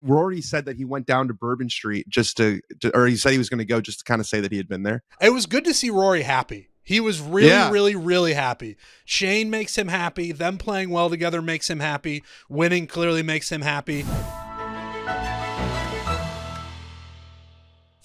Rory said that he went down to Bourbon Street or he said he was going to go just to kind of say that he had been there. It was good to see Rory happy. He was really, really happy. Shane makes him happy. Them playing well together makes him happy. Winning clearly makes him happy.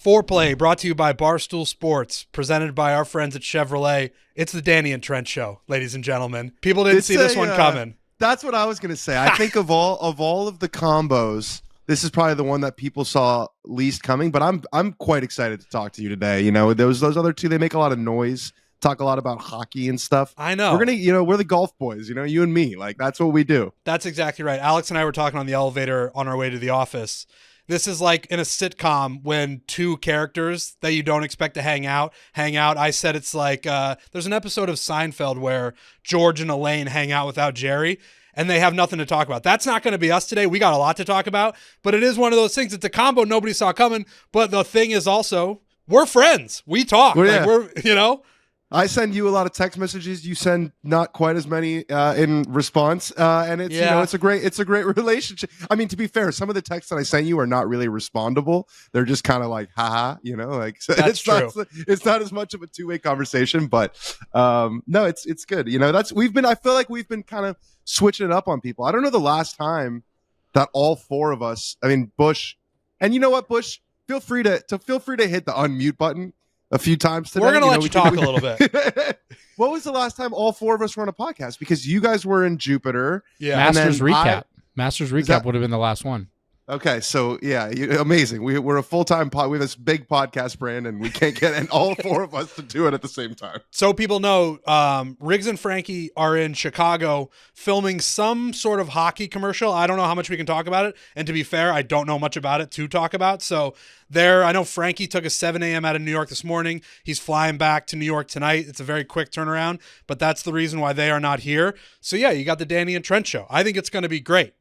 Foreplay brought to you by Barstool Sports, presented by our friends at Chevrolet. It's the Danny and Trent show, ladies and gentlemen. People didn't see this one coming. That's what I was going to say. I think of all of the combos, this is probably the one that people saw least coming, but I'm quite excited to talk to you today. You know, those other two, they make a lot of noise, talk a lot about hockey and stuff. I know. We're the golf boys, you and me. Like, that's what we do. That's exactly right. Alex and I were talking on the elevator on our way to the office. This is like in a sitcom when two characters that you don't expect to hang out. I said it's like there's an episode of Seinfeld where George and Elaine hang out without Jerry and they have nothing to talk about. That's not going to be us today. We got a lot to talk about, but it is one of those things. It's a combo nobody saw coming. But the thing is also, we're friends. We talk. I send you a lot of text messages. You send not quite as many in response, and it's it's a great relationship. I mean, to be fair, some of the texts that I sent you are not really respondable. They're just kind of like, haha, so that's true. It's not as much of a two-way conversation, but no, it's good. I feel like we've been kind of switching it up on people. I don't know the last time that all four of us. I mean, Bush, and you know what, Bush, feel free to hit the unmute button a few times today. We're going to let you talk a little bit. What was the last time all four of us were on a podcast? Because you guys were in Jupiter. Yeah. Masters recap would have been the last one. Okay, so yeah, amazing. We're a full-time pod. We have this big podcast brand, and we can't get all four of us to do it at the same time. So people know, Riggs and Frankie are in Chicago filming some sort of hockey commercial. I don't know how much we can talk about it, and to be fair, I don't know much about it to talk about. So I know Frankie took a 7 a.m. out of New York this morning. He's flying back to New York tonight. It's a very quick turnaround, but that's the reason why they are not here. So yeah, you got the Danny and Trent show. I think it's going to be great.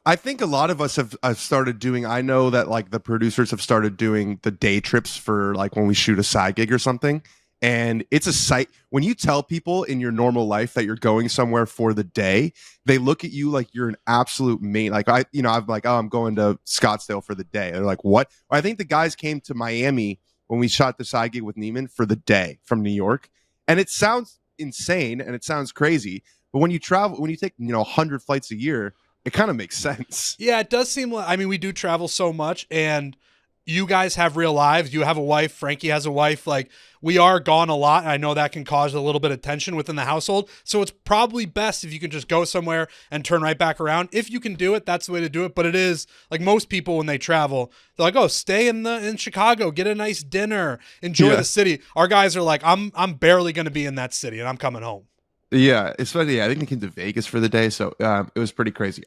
I think a lot of us have started doing, I know that like the producers have started doing the day trips for like when we shoot a side gig or something. And it's a sight when you tell people in your normal life that you're going somewhere for the day, they look at you like you're an absolute main. Like I'm like, oh, I'm going to Scottsdale for the day. They're like, what? I think the guys came to Miami when we shot the side gig with Neiman for the day from New York. And it sounds insane and it sounds crazy. But when you travel, when you take, 100 flights a year, it kind of makes sense. Yeah, it does seem like, we do travel so much and you guys have real lives. You have a wife. Frankie has a wife. Like, we are gone a lot. And I know that can cause a little bit of tension within the household. So it's probably best if you can just go somewhere and turn right back around. If you can do it, that's the way to do it. But it is like most people when they travel, they're like, oh, stay in Chicago, get a nice dinner, enjoy the city. Our guys are like, I'm barely going to be in that city and I'm coming home. Yeah, especially, I think they came to Vegas for the day. So it was pretty crazy.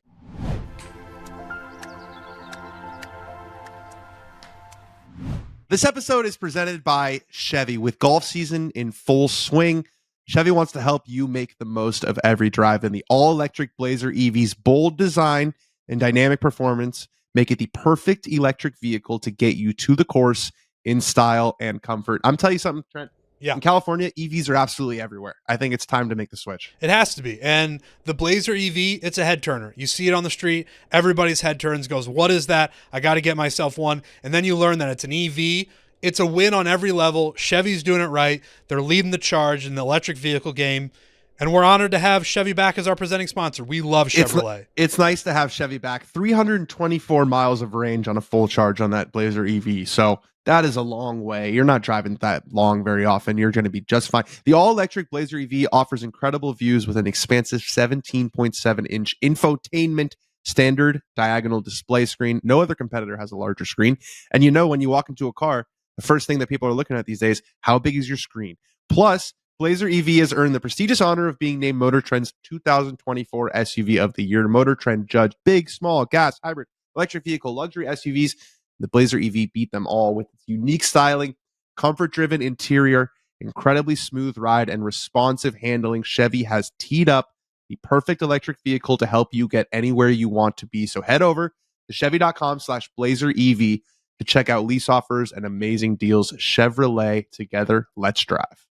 This episode is presented by Chevy. With golf season in full swing, Chevy wants to help you make the most of every drive, and the all-electric Blazer EV's bold design and dynamic performance make it the perfect electric vehicle to get you to the course in style and comfort. I'm telling you something, Trent. Yeah. In California, EVs are absolutely everywhere. I think it's time to make the switch. It has to be. And the Blazer EV, it's a head turner. You see it on the street. Everybody's head turns, goes, what is that? I got to get myself one. And then you learn that it's an EV. It's a win on every level. Chevy's doing it right. They're leading the charge in the electric vehicle game. And we're honored to have Chevy back as our presenting sponsor. We love Chevrolet. It's nice to have Chevy back. 324 miles of range on a full charge on that Blazer EV. So that is a long way. You're not driving that long very often. You're going to be just fine. The all-electric Blazer EV offers incredible views with an expansive 17.7-inch infotainment standard diagonal display screen. No other competitor has a larger screen. And when you walk into a car, the first thing that people are looking at these days, how big is your screen? Plus, Blazer EV has earned the prestigious honor of being named Motor Trend's 2024 SUV of the Year. Motor Trend judged big, small, gas, hybrid, electric vehicle, luxury SUVs. The Blazer EV beat them all with its unique styling, comfort-driven interior, incredibly smooth ride, and responsive handling. Chevy has teed up the perfect electric vehicle to help you get anywhere you want to be. So head over to Chevy.com/Blazer EV to check out lease offers and amazing deals. Chevrolet, together, let's drive.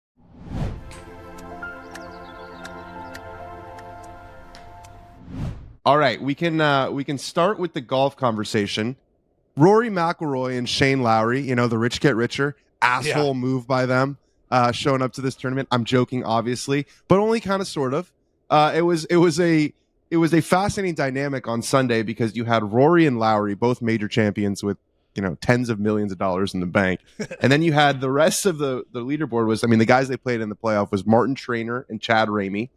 All right, we can start with the golf conversation. Rory McIlroy and Shane Lowry, the rich get richer. Asshole move by them, showing up to this tournament. I'm joking, obviously, but only kind of sort of. It was a fascinating dynamic on Sunday because you had Rory and Lowry, both major champions with tens of millions of dollars in the bank, and then you had the rest of the leaderboard was, the guys they played in the playoff was Martin Traynor and Chad Ramey,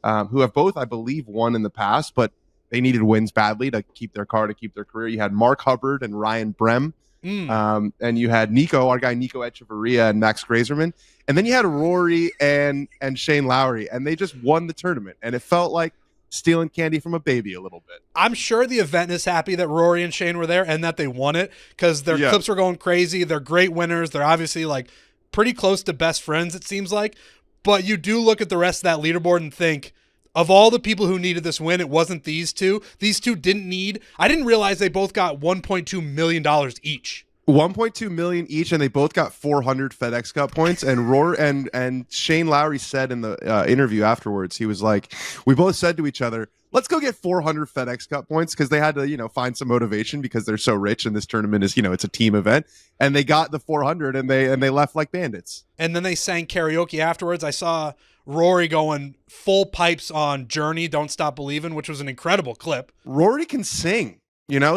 who have both, I believe, won in the past, but they needed wins badly to keep their career. You had Mark Hubbard and Ryan Brem. And you had our guy Nico Echeverria and Max Grazerman. And then you had Rory and Shane Lowry, and they just won the tournament. And it felt like stealing candy from a baby a little bit. I'm sure the event is happy that Rory and Shane were there and that they won it because their clips were going crazy. They're great winners. They're obviously like pretty close to best friends, it seems like. But you do look at the rest of that leaderboard and think, of all the people who needed this win, it wasn't these two. These two didn't need. I didn't realize they both got $1.2 million each. 1.2 million each, and they both got 400 FedEx Cup points. And Rory and Shane Lowry said in the interview afterwards, he was like, we both said to each other, let's go get 400 FedEx Cup points, because they had to find some motivation because they're so rich, and this tournament is it's a team event. And they got the 400, and they left like bandits. And then they sang karaoke afterwards. I saw Rory going full pipes on Journey, Don't Stop Believin', which was an incredible clip. Rory can sing.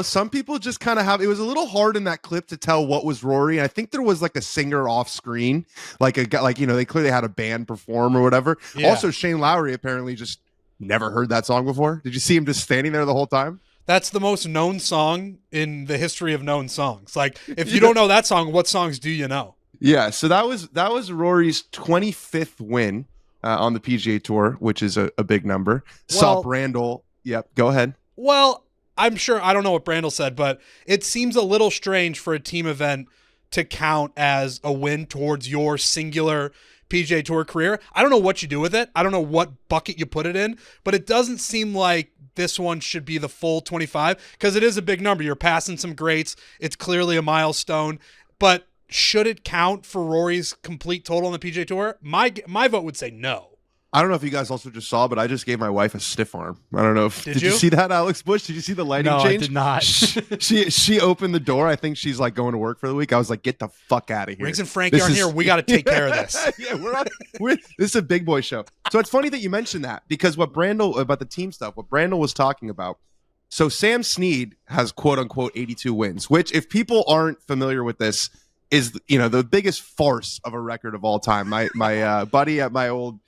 Some people just kind of it was a little hard in that clip to tell what was Rory. I think there was like a singer off screen, like a guy, they clearly had a band perform or whatever. Yeah. Also, Shane Lowry apparently just never heard that song before. Did you see him just standing there the whole time? That's the most known song in the history of known songs. Like, if you don't know that song, what songs do you know? Yeah, so that was Rory's 25th win on the PGA Tour, which is a big number. Saw Brandel. Yep, go ahead. Well, I'm sure, I don't know what Brandel said, but it seems a little strange for a team event to count as a win towards your singular PGA Tour career. I don't know what you do with it. I don't know what bucket you put it in, but it doesn't seem like this one should be the full 25 because it is a big number. You're passing some greats. It's clearly a milestone, but should it count for Rory's complete total on the PGA Tour? My vote would say no. I don't know if you guys also just saw, but I just gave my wife a stiff arm. I don't know if did you see that, Alex Bush? Did you see the lighting change? No, I did not. She opened the door. I think she's like going to work for the week. I was like, get the fuck out of here. Riggs and Frankie aren't here. We got to take care of this. Yeah, this is a big boy show. So it's funny that you mentioned that because about the team stuff, what Brandel was talking about. So Sam Snead has quote unquote 82 wins, which if people aren't familiar with this is the biggest farce of a record of all time. My buddy at my old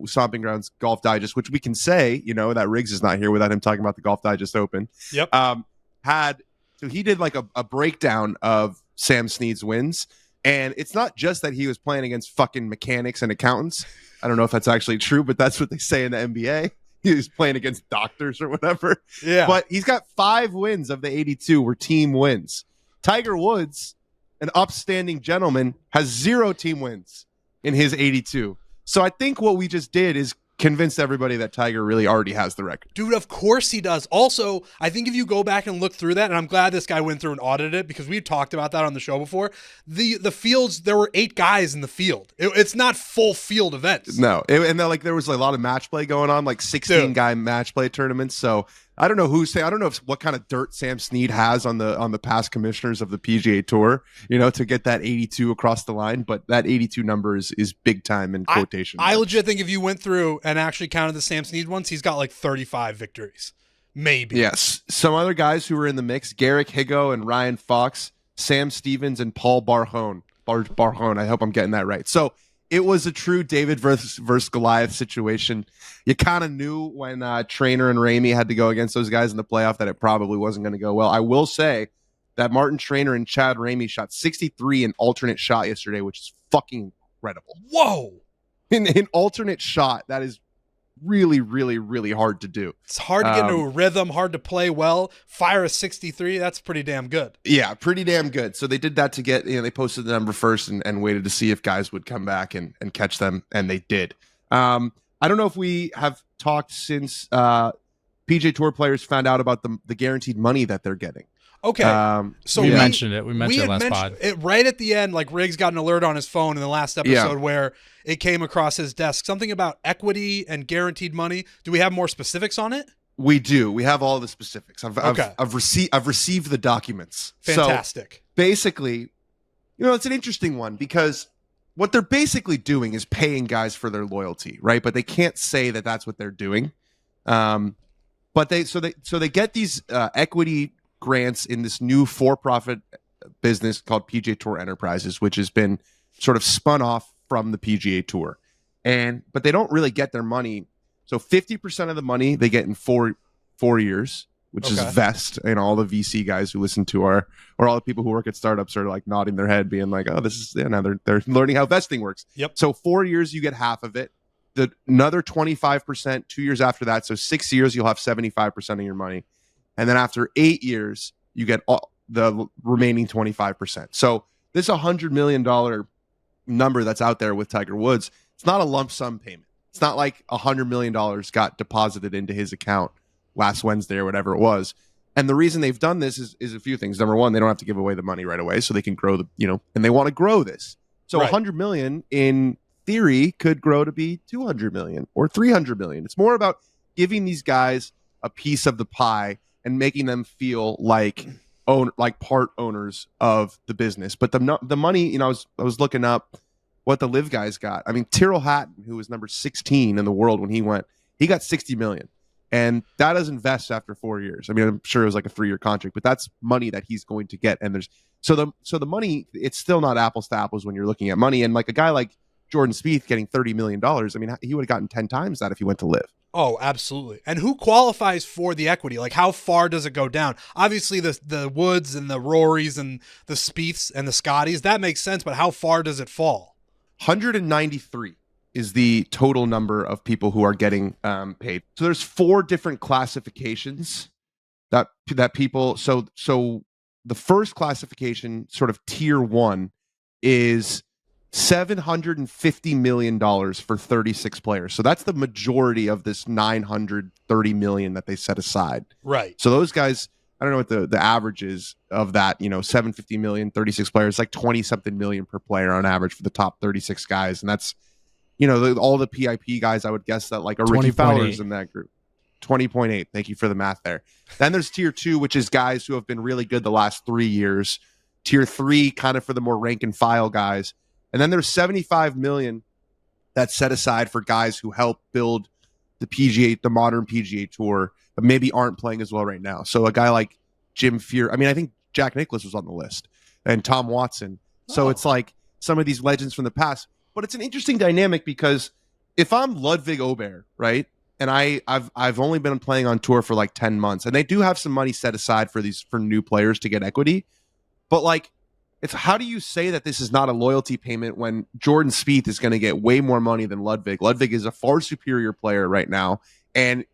Stomping Grounds Golf Digest, which we can say, that Riggs is not here without him talking about the Golf Digest Open. Yep. So he did like a breakdown of Sam Snead's wins, and it's not just that he was playing against fucking mechanics and accountants. I don't know if that's actually true, but that's what they say in the NBA. He was playing against doctors or whatever. Yeah. But he's got 5 wins of the 82 were team wins. Tiger Woods, an upstanding gentleman, has 0 team wins in his 82. So I think what we just did is convinced everybody that Tiger really already has the record. Dude, of course he does. Also, I think if you go back and look through that, and I'm glad this guy went through and audited it because we've talked about that on the show before, the fields, there were 8 guys in the field. It's not full field events. No. And there was a lot of match play going on, like 16-guy match play tournaments. So I don't know what kind of dirt Sam Snead has on the past commissioners of the PGA Tour, to get that 82 across the line. But that 82 number is big time in quotation. I legit think if you went through and actually counted the Sam Snead ones, he's got like 35 victories. Maybe. Yes. Some other guys who were in the mix, Garrick Higo and Ryan Fox, Sam Stevens and Paul Barhone. Barhone, I hope I'm getting that right. So it was a true David versus Goliath situation. You kind of knew when Traynor and Ramey had to go against those guys in the playoff that it probably wasn't going to go well. I will say that Martin Traynor and Chad Ramey shot 63 in alternate shot yesterday, which is fucking incredible. Whoa! In alternate shot, that is really, really, really hard to do. It's hard to get into a rhythm, hard to play well. Fire a 63, that's pretty damn good. Yeah, pretty damn good. So they did that to get, they posted the number first and waited to see if guys would come back and catch them, and they did. I don't know if we have talked since PGA Tour players found out about the guaranteed money that they're getting. Okay. So we mentioned it. We mentioned it last pod. Right at the end, like Riggs got an alert on his phone in the last episode where it came across his desk. Something about equity and guaranteed money. Do we have more specifics on it? We do. We have all the specifics. Okay. I've received the documents. Fantastic. So basically, it's an interesting one because what they're basically doing is paying guys for their loyalty, right? But they can't say that that's what they're doing. But they get these equity grants in this new for-profit business called PGA Tour Enterprises, which has been sort of spun off from the PGA Tour. But they don't really get their money. So 50% of the money they get in four years, which is vest. All the VC guys who listen to or all the people who work at startups are like nodding their head, being like, "Oh, this is now they're learning how vesting works." Yep. So 4 years you get half of it. Another 25% 2 years after that. So 6 years you'll have 75% of your money, and then after 8 years you get the remaining 25%. So this $100 million number that's out there with Tiger Woods, it's not a lump sum payment. It's not like $100 million got deposited into his account last Wednesday or whatever it was. And the reason they've done this is a few things. Number one, they don't have to give away the money right away, so they can grow and they want to grow this. So Right. $100 million in theory could grow to be $200 million or $300 million. It's more about giving these guys a piece of the pie and making them feel like part owners of the business. But the money, I was looking up what the LIV guys got. I mean, Tyrrell Hatton, who was number 16 in the world when he went, he got $60 million. And that doesn't vest after 4 years. I mean, I'm sure it was like a 3-year contract, but that's money that he's going to get. And the money, it's still not apples to apples when you're looking at money. And like a guy like Jordan Spieth getting $30 million, I mean, he would have gotten 10 times that if he went to LIV. Oh, absolutely. And who qualifies for the equity? Like, how far does it go down? Obviously, the Woods and the Rorys and the Spieths and the Scotties, that makes sense, but how far does it fall? 193 is the total number of people who are getting paid. So there's 4 different classifications that people. So the first classification, sort of tier 1, is $750 million for 36 players. So that's the majority of this $930 million that they set aside. Right. So those guys, I don't know what the average is of that, $750 million, 36 players, like 20 something million per player on average for the top 36 guys. And that's, all the PIP guys, I would guess that like a Ricky Fowler's in that group. 20.8. Thank you for the math there. Then there's tier 2, which is guys who have been really good the last 3 years. Tier 3, kind of for the more rank and file guys. And then there's $75 million that's set aside for guys who help build the modern PGA Tour, but maybe aren't playing as well right now. So a guy like Jim Furyk, I mean, I think Jack Nicklaus was on the list, and Tom Watson. So it's like some of these legends from the past. But it's an interesting dynamic because if I'm Ludwig Aubert, right, and I've only been playing on tour for like 10 months, and they do have some money set aside for new players to get equity, but like, it's how do you say that this is not a loyalty payment when Jordan Spieth is going to get way more money than Ludwig? Ludwig is a far superior player right now and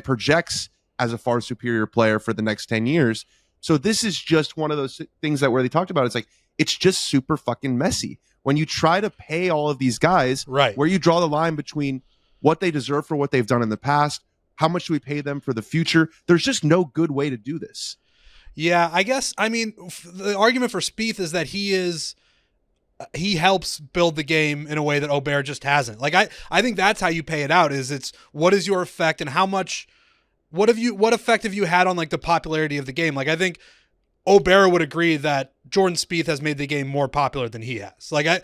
projects as a far superior player for the next 10 years. So this is just one of those things where they talked about, it's like, it's just super fucking messy. When you try to pay all of these guys, right, where you draw the line between what they deserve for what they've done in the past, how much do we pay them for the future? There's just no good way to do this. Yeah, I guess, I mean, the argument for Spieth is that he helps build the game in a way that Aubert just hasn't. Like, I think that's how you pay it out, is it's what is your effect and how much, what effect have you had on like the popularity of the game? Like, I think Aubert would agree that Jordan Spieth has made the game more popular than he has. Like,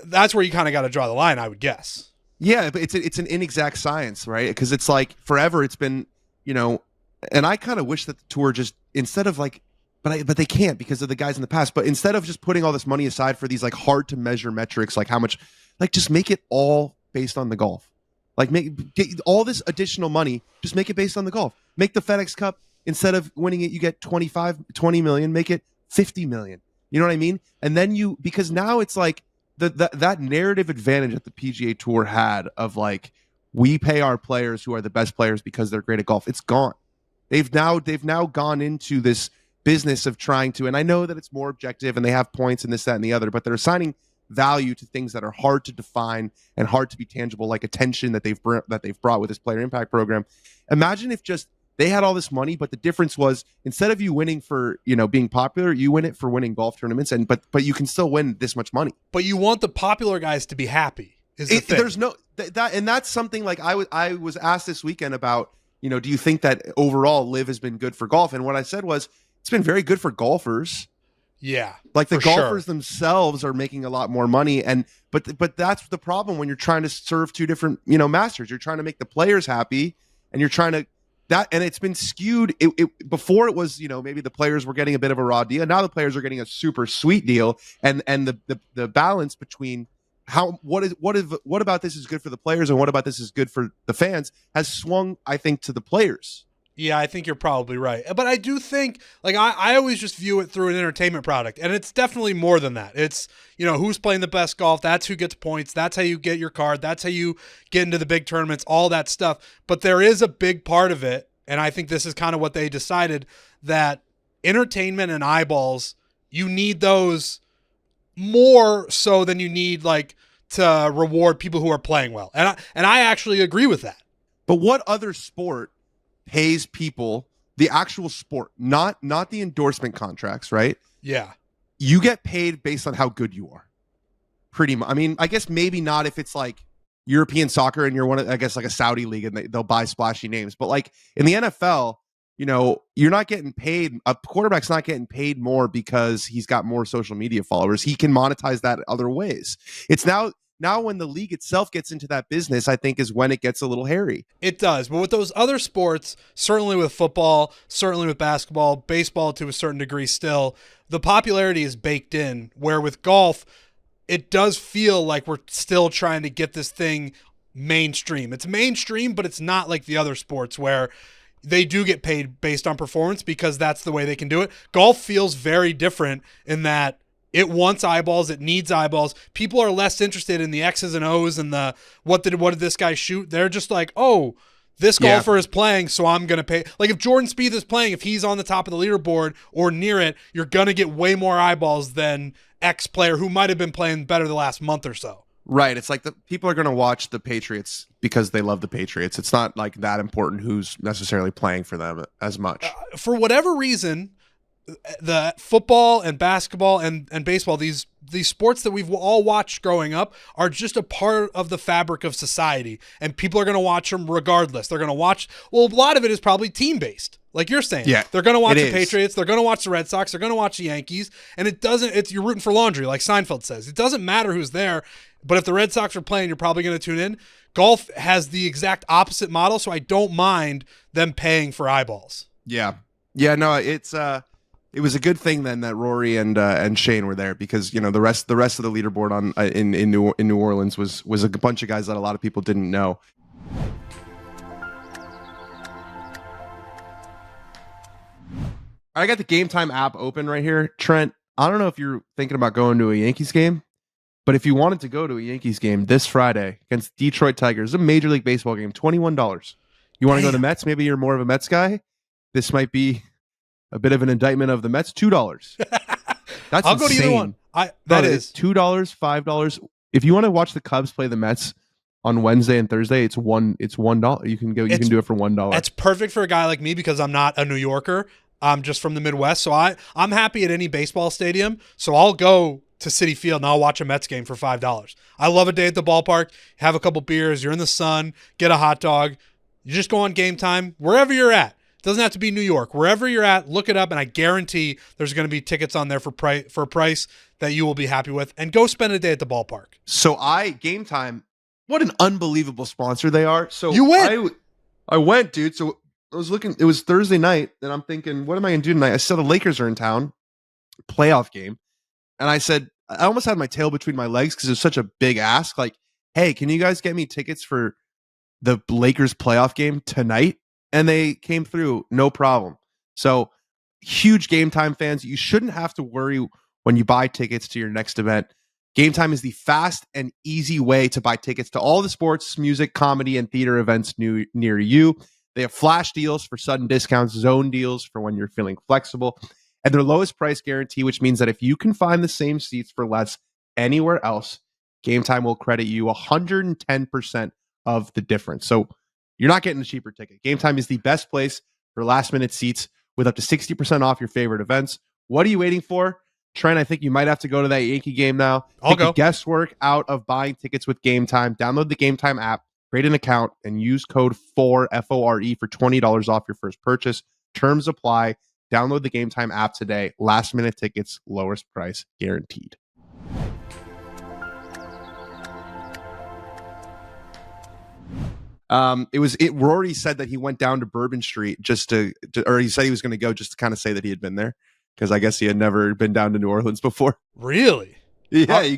that's where you kind of got to draw the line, I would guess. Yeah, but it's an inexact science, right? Because it's like forever it's been, and I kind of wish that the tour just, instead of like, but they can't because of the guys in the past, but instead of just putting all this money aside for these like hard to measure metrics, like how much, like just make it all based on the golf. Like get all this additional money, just make it based on the golf. Make the FedEx Cup, instead of winning it, you get 20 million, make it 50 million. You know what I mean? And then because now it's like that narrative advantage that the PGA Tour had of like, we pay our players who are the best players because they're great at golf. It's gone. They've now gone into this business of trying to, and I know that it's more objective and they have points and this, that, and the other, but they're assigning value to things that are hard to define and hard to be tangible, like attention that they've brought with this player impact program. Imagine if just they had all this money, but the difference was instead of you winning for being popular, you win it for winning golf tournaments, and but you can still win this much money. But you want the popular guys to be happy. Is the thing. There's no that, and that's something like I was asked this weekend about. do you think that overall LIV has been good for golf? And what I said was, it's been very good for golfers. Yeah. Like the for golfers sure. themselves are making a lot more money, and but that's the problem when you're trying to serve two different masters. You're trying to make the players happy, and you're trying to and it's been skewed. Before it was maybe the players were getting a bit of a raw deal. Now the players are getting a super sweet deal, and the balance between what about this is good for the players and what about this is good for the fans has swung, I think, to the players. Yeah, I think you're probably right. But I do think, like, I always just view it through an entertainment product. And it's definitely more than that. It's, who's playing the best golf. That's who gets points. That's how you get your card. That's how you get into the big tournaments, all that stuff. But there is a big part of it, and I think this is kind of what they decided, that entertainment and eyeballs, you need those more so than you need, like, to reward people who are playing well. And I actually agree with that. But what other sport pays people, the actual sport, not the endorsement contracts, right? Yeah. You get paid based on how good you are. Pretty much. I mean, I guess maybe not if it's like European soccer and you're one of, I guess, like a Saudi league and they'll buy splashy names. But like in the NFL, you're not getting paid. A quarterback's not getting paid more because he's got more social media followers. He can monetize that other ways. It's now when the league itself gets into that business, I think is when it gets a little hairy. It does. But with those other sports, certainly with football, certainly with basketball, baseball to a certain degree still, the popularity is baked in, where with golf, it does feel like we're still trying to get this thing mainstream. It's mainstream, but it's not like the other sports where they do get paid based on performance because that's the way they can do it. Golf feels very different in that it wants eyeballs. It needs eyeballs. People are less interested in the X's and O's and the what did this guy shoot. They're just like, oh, this golfer is playing, so I'm going to pay. Like if Jordan Spieth is playing, if he's on the top of the leaderboard or near it, you're going to get way more eyeballs than X player who might have been playing better the last month or so. Right. It's like the people are going to watch the Patriots because they love the Patriots. It's not like that important who's necessarily playing for them as much. For whatever reason, the football and basketball and baseball, these sports that we've all watched growing up are just a part of the fabric of society, and people are going to watch them regardless. They're going to watch, well, a lot of it is probably team-based, like you're saying. Yeah, they're going to watch the Patriots, they're going to watch the Red Sox, they're going to watch the Yankees, and you're rooting for laundry, like Seinfeld says. It doesn't matter who's there, but if the Red Sox are playing, you're probably going to tune in. Golf has the exact opposite model, so I don't mind them paying for eyeballs. Yeah. No, it was a good thing then that Rory and Shane were there because the rest of the leaderboard in New Orleans was a bunch of guys that a lot of people didn't know. I got the Game Time app open right here, Trent. I don't know if you're thinking about going to a Yankees game, but if you wanted to go to a Yankees game this Friday against Detroit Tigers, a Major League Baseball game, $21. You want to go to the Mets? Maybe you're more of a Mets guy. This might be a bit of an indictment of the Mets. $2. That's I'll go to either one. That is $2, $5. If you want to watch the Cubs play the Mets on Wednesday and Thursday, it's $1. You can do it for $1. That's perfect for a guy like me because I'm not a New Yorker. I'm just from the Midwest, so I'm happy at any baseball stadium. So I'll go to Citi Field and I'll watch a Mets game for $5. I love a day at the ballpark. Have a couple beers. You're in the sun. Get a hot dog. You just go on Game Time wherever you're at. It doesn't have to be New York. Wherever you're at, look it up, and I guarantee there's going to be tickets on there for a price that you will be happy with. And go spend a day at the ballpark. So Game Time, what an unbelievable sponsor they are. So you went. I went, dude. So I was looking. It was Thursday night, and I'm thinking, what am I going to do tonight? I saw the Lakers are in town, playoff game, and I said, I almost had my tail between my legs because it was such a big ask. Like, hey, can you guys get me tickets for the Lakers playoff game tonight? And they came through, no problem. So, huge Game Time fans. You shouldn't have to worry when you buy tickets to your next event. Game Time is the fast and easy way to buy tickets to all the sports, music, comedy, and theater events near you. They have flash deals for sudden discounts, zone deals for when you're feeling flexible, and their lowest price guarantee, which means that if you can find the same seats for less anywhere else, Game Time will credit you 110% of the difference. So you're not getting a cheaper ticket. Game Time is the best place for last-minute seats with up to 60% off your favorite events. What are you waiting for? Trent, I think you might have to go to that Yankee game now. I'll go. The guesswork out of buying tickets with Game Time. Download the Game Time app Create an account and use code FORE, F-O-R-E, for $20 off your first purchase. Terms apply. Download the Game Time app today. Last minute tickets, lowest price guaranteed. Rory said that he went down to Bourbon Street or he said he was going to go just to kind of say that he had been there, because I guess he had never been down to New Orleans before. Really? Yeah, he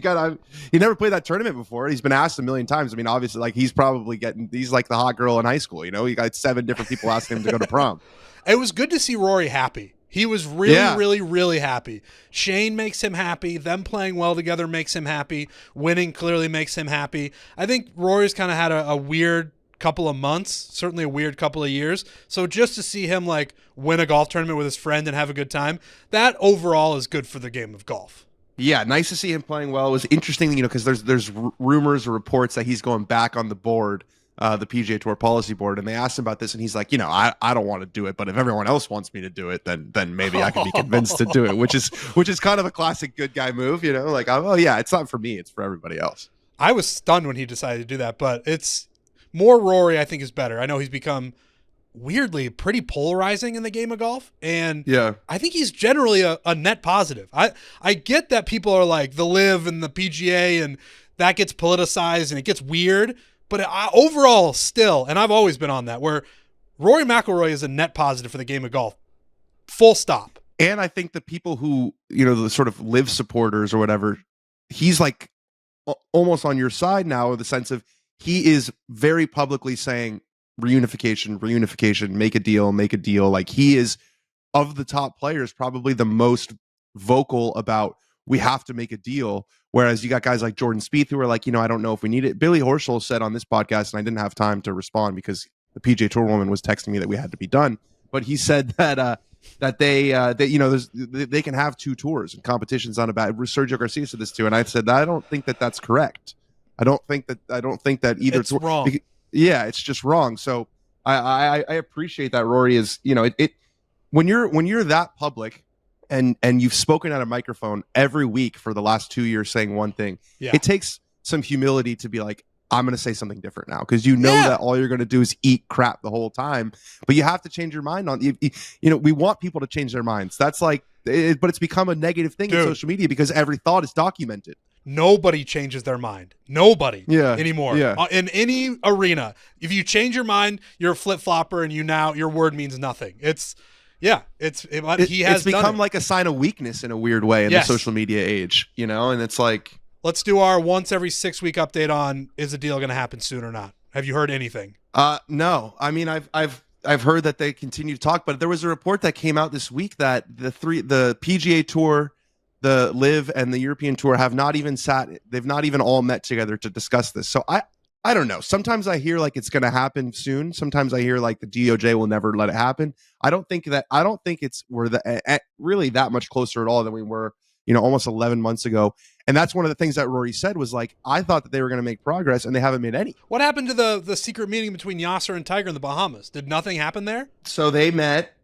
never played that tournament before. He's been asked a million times. I mean, obviously, like, he's like the hot girl in high school. You know, he got 7 different people asking him to go to prom. It was good to see Rory happy. He was really, really happy. Shane makes him happy. Them playing well together makes him happy. Winning clearly makes him happy. I think Rory's kind of had a weird couple of months, certainly a weird couple of years. So just to see him like win a golf tournament with his friend and have a good time, that overall is good for the game of golf. Yeah, nice to see him playing well. It was interesting, because there's rumors or reports that he's going back on the board, the PGA Tour policy board, and they asked him about this, and he's like, I don't want to do it, but if everyone else wants me to do it, then maybe I can be convinced to do it, which is kind of a classic good guy move, like, oh yeah, it's not for me, it's for everybody else. I was stunned when he decided to do that, but it's more Rory, I think, is better. I know he's become weirdly pretty polarizing in the game of golf, and yeah, I think he's generally a net positive. I get that people are like the LIV and the PGA, and that gets politicized and it gets weird, but overall still, and I've always been on that, where Rory McIlroy is a net positive for the game of golf, full stop. And I think the people who, the sort of LIV supporters or whatever, he's like almost on your side now, in the sense of he is very publicly saying reunification, make a deal. Like, he is, of the top players, probably the most vocal about, we have to make a deal. Whereas you got guys like Jordan Spieth who are like, I don't know if we need it. Billy Horschel said on this podcast, and I didn't have time to respond because the PGA Tour woman was texting me that we had to be done. But he said that they can have 2 tours and competition's not a bad. Sergio Garcia said this too, and I said that I don't think that that's correct. I don't think that either. It's wrong. Yeah, it's just wrong. So I appreciate that Rory is, when you're that public and you've spoken at a microphone every week for the last 2 years saying one thing, it takes some humility to be like, I'm going to say something different now, because that all you're going to do is eat crap the whole time. But you have to change your mind on. We want people to change their minds. That's like, but it's become a negative thing in social media because every thought is documented. Nobody changes their mind. Nobody anymore. Yeah. In any arena. If you change your mind, you're a flip-flopper, and your word means nothing. It's become like a sign of weakness in a weird way in the social media age, and it's like, let's do our once every 6-week update on, is the deal going to happen soon or not? Have you heard anything? No. I mean, I've heard that they continue to talk, but there was a report that came out this week that the PGA Tour, the LIV, and the European Tour have not even they've not even all met together to discuss this. So I don't know. Sometimes I hear like it's going to happen soon. Sometimes I hear like the DOJ will never let it happen. I don't think we're really that much closer at all than we were, almost 11 months ago. And that's one of the things that Rory said was like, I thought that they were going to make progress, and they haven't made any. What happened to the secret meeting between Yasser and Tiger in the Bahamas? Did nothing happen there? So they met.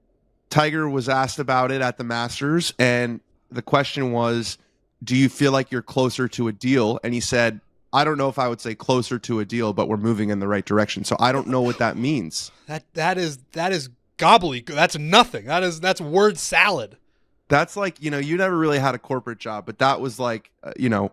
Tiger was asked about it at the Masters, and the question was, do you feel like you're closer to a deal? And he said, I don't know if I would say closer to a deal, but we're moving in the right direction. So I don't know what that means. That is gobbledygook. That's nothing. That's word salad. That's like, you never really had a corporate job, but that was like,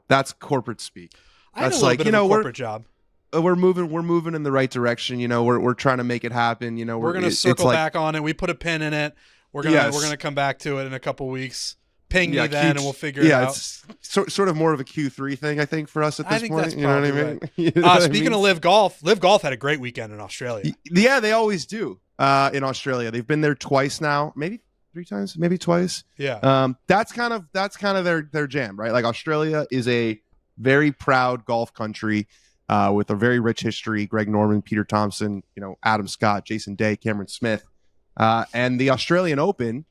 that's corporate speak. That's like, a corporate job. We're moving in the right direction. We're trying to make it happen. We're going to circle back on it. We put a pin in it. We're going to come back to it in a couple weeks. Ping me then, and we'll figure it out. It's sort of more of a Q3 thing, I think, for us at this point. That's you know what I mean? Right. Speaking of LIV Golf had a great weekend in Australia. Yeah, they always do in Australia. They've been there twice now, maybe 3 times, maybe twice. Yeah. That's kind of their jam, right? Like, Australia is a very proud golf country with a very rich history. Greg Norman, Peter Thompson, Adam Scott, Jason Day, Cameron Smith, and the Australian Open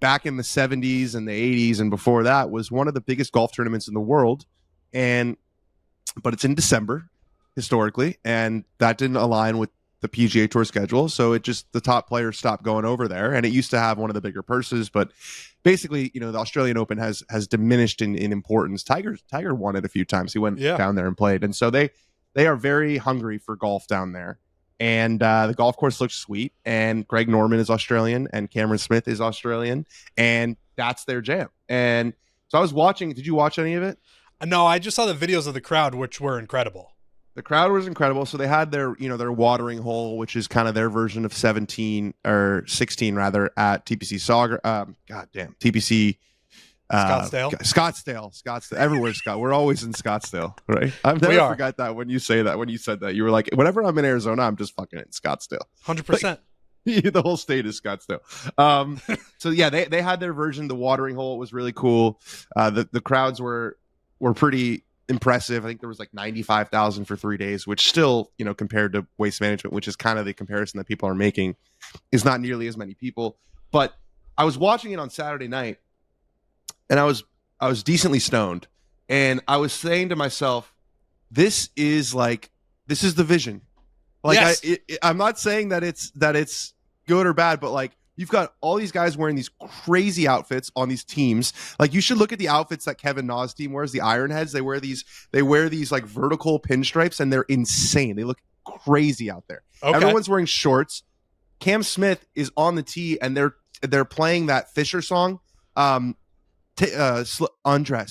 back in the 70s and the 80s and before that was one of the biggest golf tournaments in the world. But it's in December historically, and that didn't align with the PGA Tour schedule. So the top players stopped going over there, and it used to have one of the bigger purses, but basically, the Australian Open has diminished in importance. Tiger won it a few times. He went down there and played. And so they they are very hungry for golf down there. And the golf course looks sweet. And Greg Norman is Australian, and Cameron Smith is Australian, and that's their jam. And so I was watching. Did you watch any of it? No, I just saw the videos of the crowd, which were incredible. The crowd was incredible. So they had their, their watering hole, which is kind of their version of 17 or 16 rather at TPC Sauger. TPC Scottsdale. Everywhere's Scott. We're always in Scottsdale, right? I've never forgot that when you say that. When you said that, you were like, whenever I'm in Arizona, I'm just fucking in Scottsdale. 100%. The whole state is Scottsdale. So yeah, they had their version. The watering hole was really cool. The crowds were pretty impressive. I think there was like 95,000 for 3 days, which still, compared to Waste Management, which is kind of the comparison that people are making, is not nearly as many people. But I was watching it on Saturday night, and I was decently stoned, and I was saying to myself, this is the vision. Like, yes. I'm not saying that it's good or bad, but like, you've got all these guys wearing these crazy outfits on these teams. Like, you should look at the outfits that Kevin Na's team wears, the Ironheads. They wear these like vertical pinstripes, and they're insane. They look crazy out there. Okay. Everyone's wearing shorts. Cam Smith is on the tee, and they're playing that Fisher song, Undress.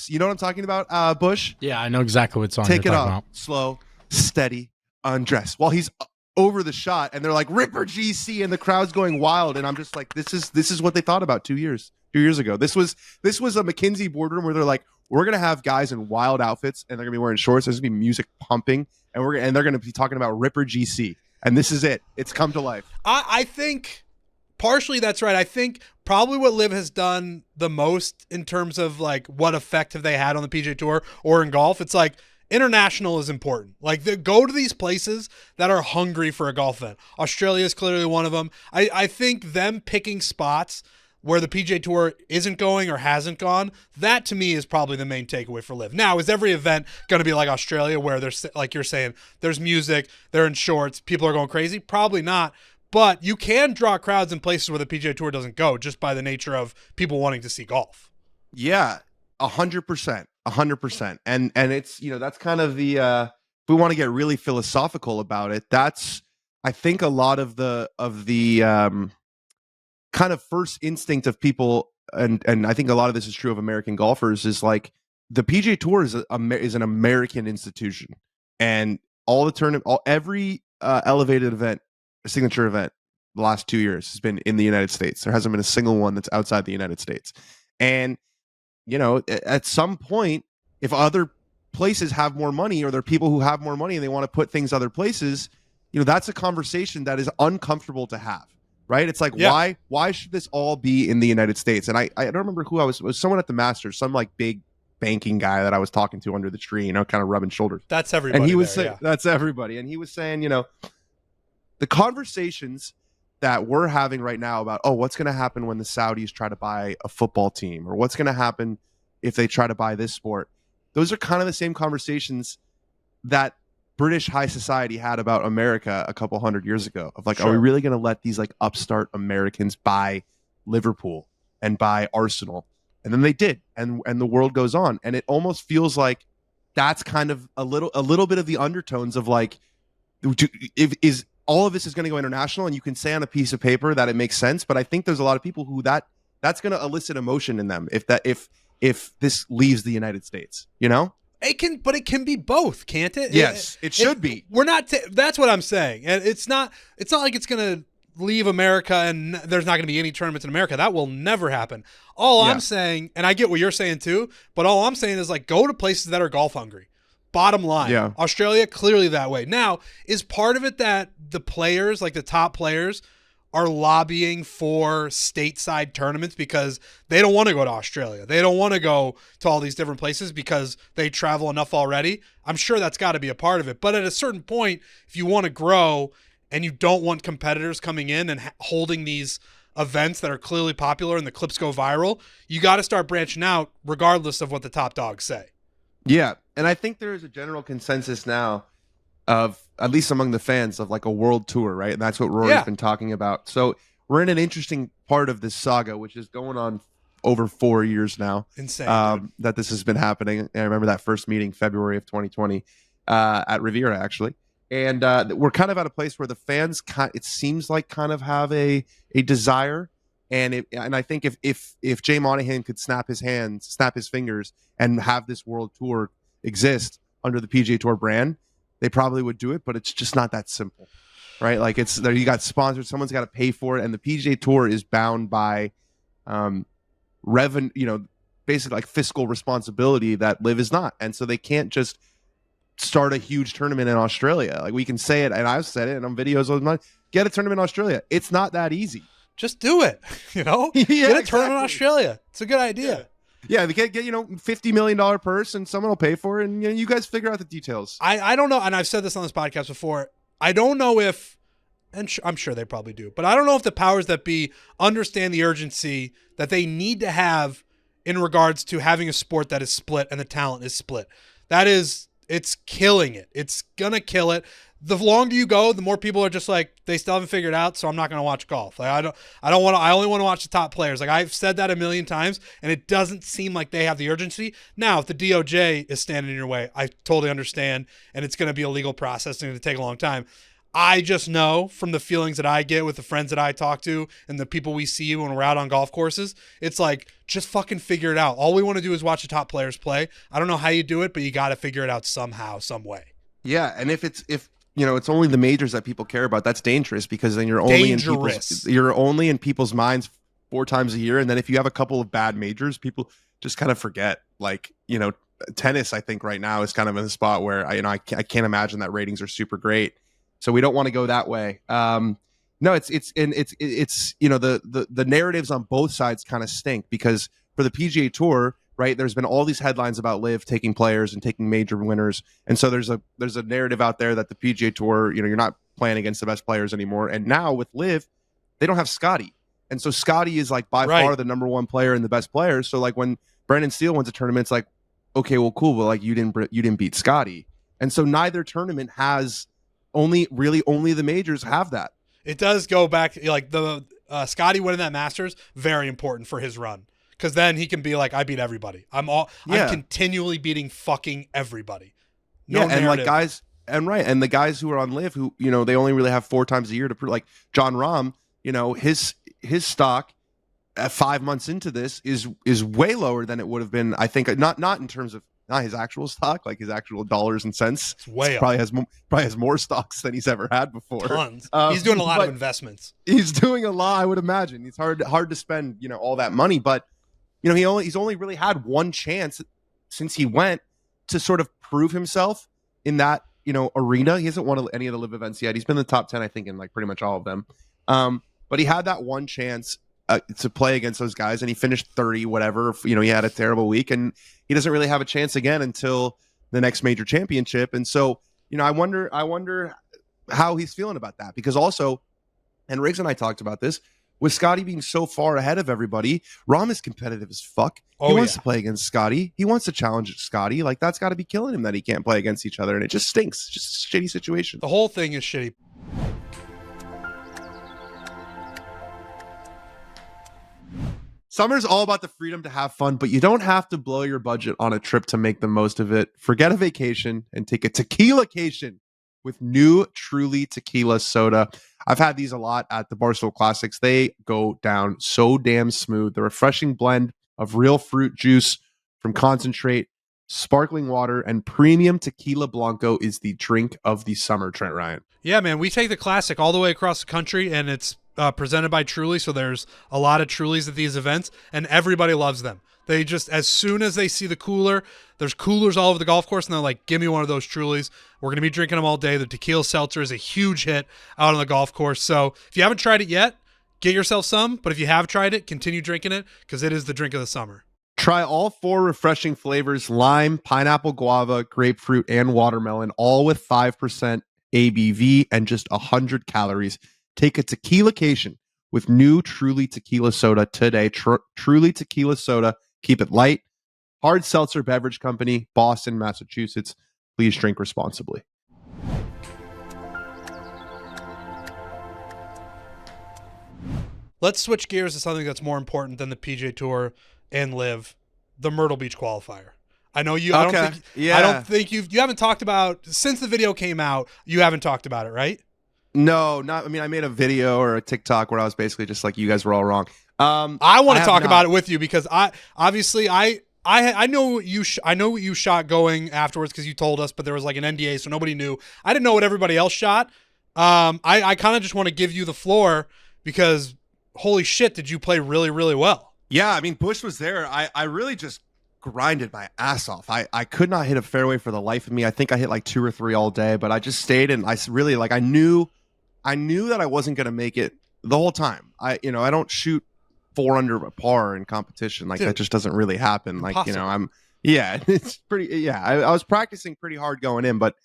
You know what I'm talking about, Bush? Yeah, I know exactly what song Take you're it talking up, about. slow, steady, undress. While he's over the shot, and they're like Ripper GC, and the crowd's going wild, and I'm just like, this is what they thought about 2 years ago. This was a McKinsey boardroom where they're like, we're gonna have guys in wild outfits, and they're gonna be wearing shorts. There's gonna be music pumping, and they're gonna be talking about Ripper GC, and this is it. It's come to life. I think partially that's right. I think probably what LIV has done the most in terms of like what effect have they had on the PGA Tour or in golf, it's like, international is important. Like, go to these places that are hungry for a golf event. Australia is clearly one of them. I think them picking spots where the PGA Tour isn't going or hasn't gone, that to me is probably the main takeaway for LIV. Now, is every event going to be like Australia where there's, like you're saying, there's music, they're in shorts, people are going crazy? Probably not. But you can draw crowds in places where the PGA Tour doesn't go just by the nature of people wanting to see golf. Yeah, 100%. 100%. And it's, that's kind of the, if we want to get really philosophical about it, that's, I think, a lot of the kind of first instinct of people. And I think a lot of this is true of American golfers, is like, the PGA Tour is an American institution, and all the tournament, every elevated event, signature event, the last 2 years has been in the United States. There hasn't been a single one that's outside the United States. And at some point, if other places have more money, or there are people who have more money and they want to put things other places, that's a conversation that is uncomfortable to have, right? It's like, why should this all be in the United States? And I don't remember who it was someone at the Masters, some like big banking guy that I was talking to under the tree, kind of rubbing shoulders. That's everybody. And he was saying, that's everybody. And he was saying, the conversations that we're having right now about, what's going to happen when the Saudis try to buy a football team, or what's going to happen if they try to buy this sport. Those are kind of the same conversations that British high society had about America a couple hundred years ago, of like, Are we really going to let these like upstart Americans buy Liverpool and buy Arsenal? And then they did. And the world goes on. And it almost feels like that's kind of a little bit of the undertones of like, is all of this is going to go international, and you can say on a piece of paper that it makes sense. But I think there's a lot of people who that's going to elicit emotion in them if this leaves the United States, It can be both, can't it? Yes, it should be. We're not. That's what I'm saying. And it's not like it's going to leave America and there's not going to be any tournaments in America. That will never happen. I'm saying, and I get what you're saying too, but all I'm saying is like, go to places that are golf hungry. Bottom line, Australia, clearly that way. Now, is part of it that the players, like the top players, are lobbying for stateside tournaments because they don't want to go to Australia? They don't want to go to all these different places because they travel enough already. I'm sure that's got to be a part of it. But at a certain point, if you want to grow and you don't want competitors coming in and holding these events that are clearly popular and the clips go viral, you got to start branching out regardless of what the top dogs say. Yeah, and I think there is a general consensus now of, at least among the fans, of like a world tour, right? And that's what Rory's been talking about. So we're in an interesting part of this saga, which is going on over 4 years now. Insane. That this has been happening. And I remember that first meeting, February of 2020. at Riviera actually. And we're kind of at a place where the fans, it seems like, kind of have a desire. And I think if Jay Monahan could snap his fingers, and have this world tour exist under the PGA Tour brand, they probably would do it. But it's just not that simple, right? Like, it's there. You got sponsors, someone's got to pay for it, and the PGA Tour is bound by revenue, basically like fiscal responsibility that LIV is not, and so they can't just start a huge tournament in Australia. Like, we can say it, and I've said it, and on videos all the time, get a tournament in Australia. It's not that easy. Just do it. Yeah, get a tournament in Australia. It's a good idea. Yeah, we can't get $50 million purse, and someone will pay for it, and you guys figure out the details. I don't know, and I've said this on this podcast before. I don't know if, and I'm sure they probably do, but I don't know if the powers that be understand the urgency that they need to have in regards to having a sport that is split and the talent is split. It's killing it. It's gonna kill it. The longer you go, the more people are just like, they still haven't figured out, so I'm not gonna watch golf. Like, I only want to watch the top players. Like, I've said that a million times, and it doesn't seem like they have the urgency. Now, if the DOJ is standing in your way, I totally understand, and it's gonna be a legal process and it's gonna take a long time. I just know from the feelings that I get with the friends that I talk to and the people we see when we're out on golf courses, it's like, just fucking figure it out. All we want to do is watch the top players play. I don't know how you do it, but you got to figure it out somehow, some way. Yeah, and if it's only the majors that people care about, that's dangerous, because then you're only in people's minds 4 times a year, and then if you have a couple of bad majors, people just kind of forget. Like, tennis, I think right now is kind of in a spot where I can't imagine that ratings are super great. So we don't want to go that way. No, it's the narratives on both sides kind of stink, because for the PGA Tour, right, there's been all these headlines about LIV taking players and taking major winners, and so there's a narrative out there that the PGA Tour, you're not playing against the best players anymore. And now with LIV, they don't have Scotty, and so Scotty is like by far the number one player and the best player. So like when Brendan Steele wins a tournament, it's like, okay, well, cool, but like you didn't beat Scotty, and so neither tournament has. Only the majors have that. It does go back, like the Scotty winning that Masters, very important for his run, because then he can be like, I beat everybody. I'm continually beating fucking everybody. And like guys, and the guys who are on LIV, who they only really have 4 times a year to prove. Like John Rahm, his stock at 5 months into this is way lower than it would have been. I think not in terms of. Not his actual stock, like his actual dollars and cents. It's way probably has more stocks than he's ever had before. Tons. He's doing a lot of investments. He's doing a lot, I would imagine. It's hard to spend all that money, but he's only really had one chance since he went to sort of prove himself in that arena. He hasn't won any of the LIV events yet. He's been in the top 10, I think, in like pretty much all of them. But he had that one chance to play against those guys, and he finished 30, whatever. He had a terrible week, and he doesn't really have a chance again until the next major championship. And so, I wonder how he's feeling about that, because also, and Riggs and I talked about this, with Scotty being so far ahead of everybody, Rahm is competitive as fuck. He wants to play against Scotty. He wants to challenge Scotty. Like, that's got to be killing him that he can't play against each other, and it just stinks. It's just a shitty situation. The whole thing is shitty. Summer's all about the freedom to have fun, but you don't have to blow your budget on a trip to make the most of it. Forget a vacation and take a tequila-cation with new Truly Tequila Soda. I've had these a lot at the Barstool Classics. They go down so damn smooth. The refreshing blend of real fruit juice from concentrate, sparkling water, and premium tequila blanco is the drink of the summer, Trent Ryan. Yeah, man, we take the Classic all the way across the country, and it's presented by Truly, so there's a lot of Trulies at these events, and everybody loves them. They just, as soon as they see the cooler, there's coolers all over the golf course, and they're like, give me one of those Trulies. We're going to be drinking them all day. The tequila seltzer is a huge hit out on the golf course. So if you haven't tried it yet, get yourself some, but if you have tried it, continue drinking it, because it is the drink of the summer. Try all 4 refreshing flavors: lime, pineapple, guava, grapefruit, and watermelon, all with 5% ABV and just 100 calories. Take a tequila-cation with new Truly Tequila Soda today. Truly Tequila Soda. Keep it light. Hard Seltzer Beverage Company, Boston, Massachusetts. Please drink responsibly. Let's switch gears to something that's more important than the PGA Tour and LIV, the Myrtle Beach qualifier. I know you. Okay. I don't think you haven't talked about since the video came out. You haven't talked about it, right? No, not. I mean, I made a video or a TikTok where I was basically just like, you guys were all wrong. I want to talk about it with you because I know I know what you shot going afterwards because you told us, but there was like an NDA, so nobody knew. I didn't know what everybody else shot. I kind of just want to give you the floor because holy shit, did you play really, really well? Yeah, I mean, Bush was there. I really just grinded my ass off. I could not hit a fairway for the life of me. I think I hit like 2 or 3 all day, but I just stayed and I really like I knew that I wasn't going to make it the whole time. I don't shoot 4 under a par in competition. Like, dude, that just doesn't really happen. Impossible. Like, it's pretty, I was practicing pretty hard going in, but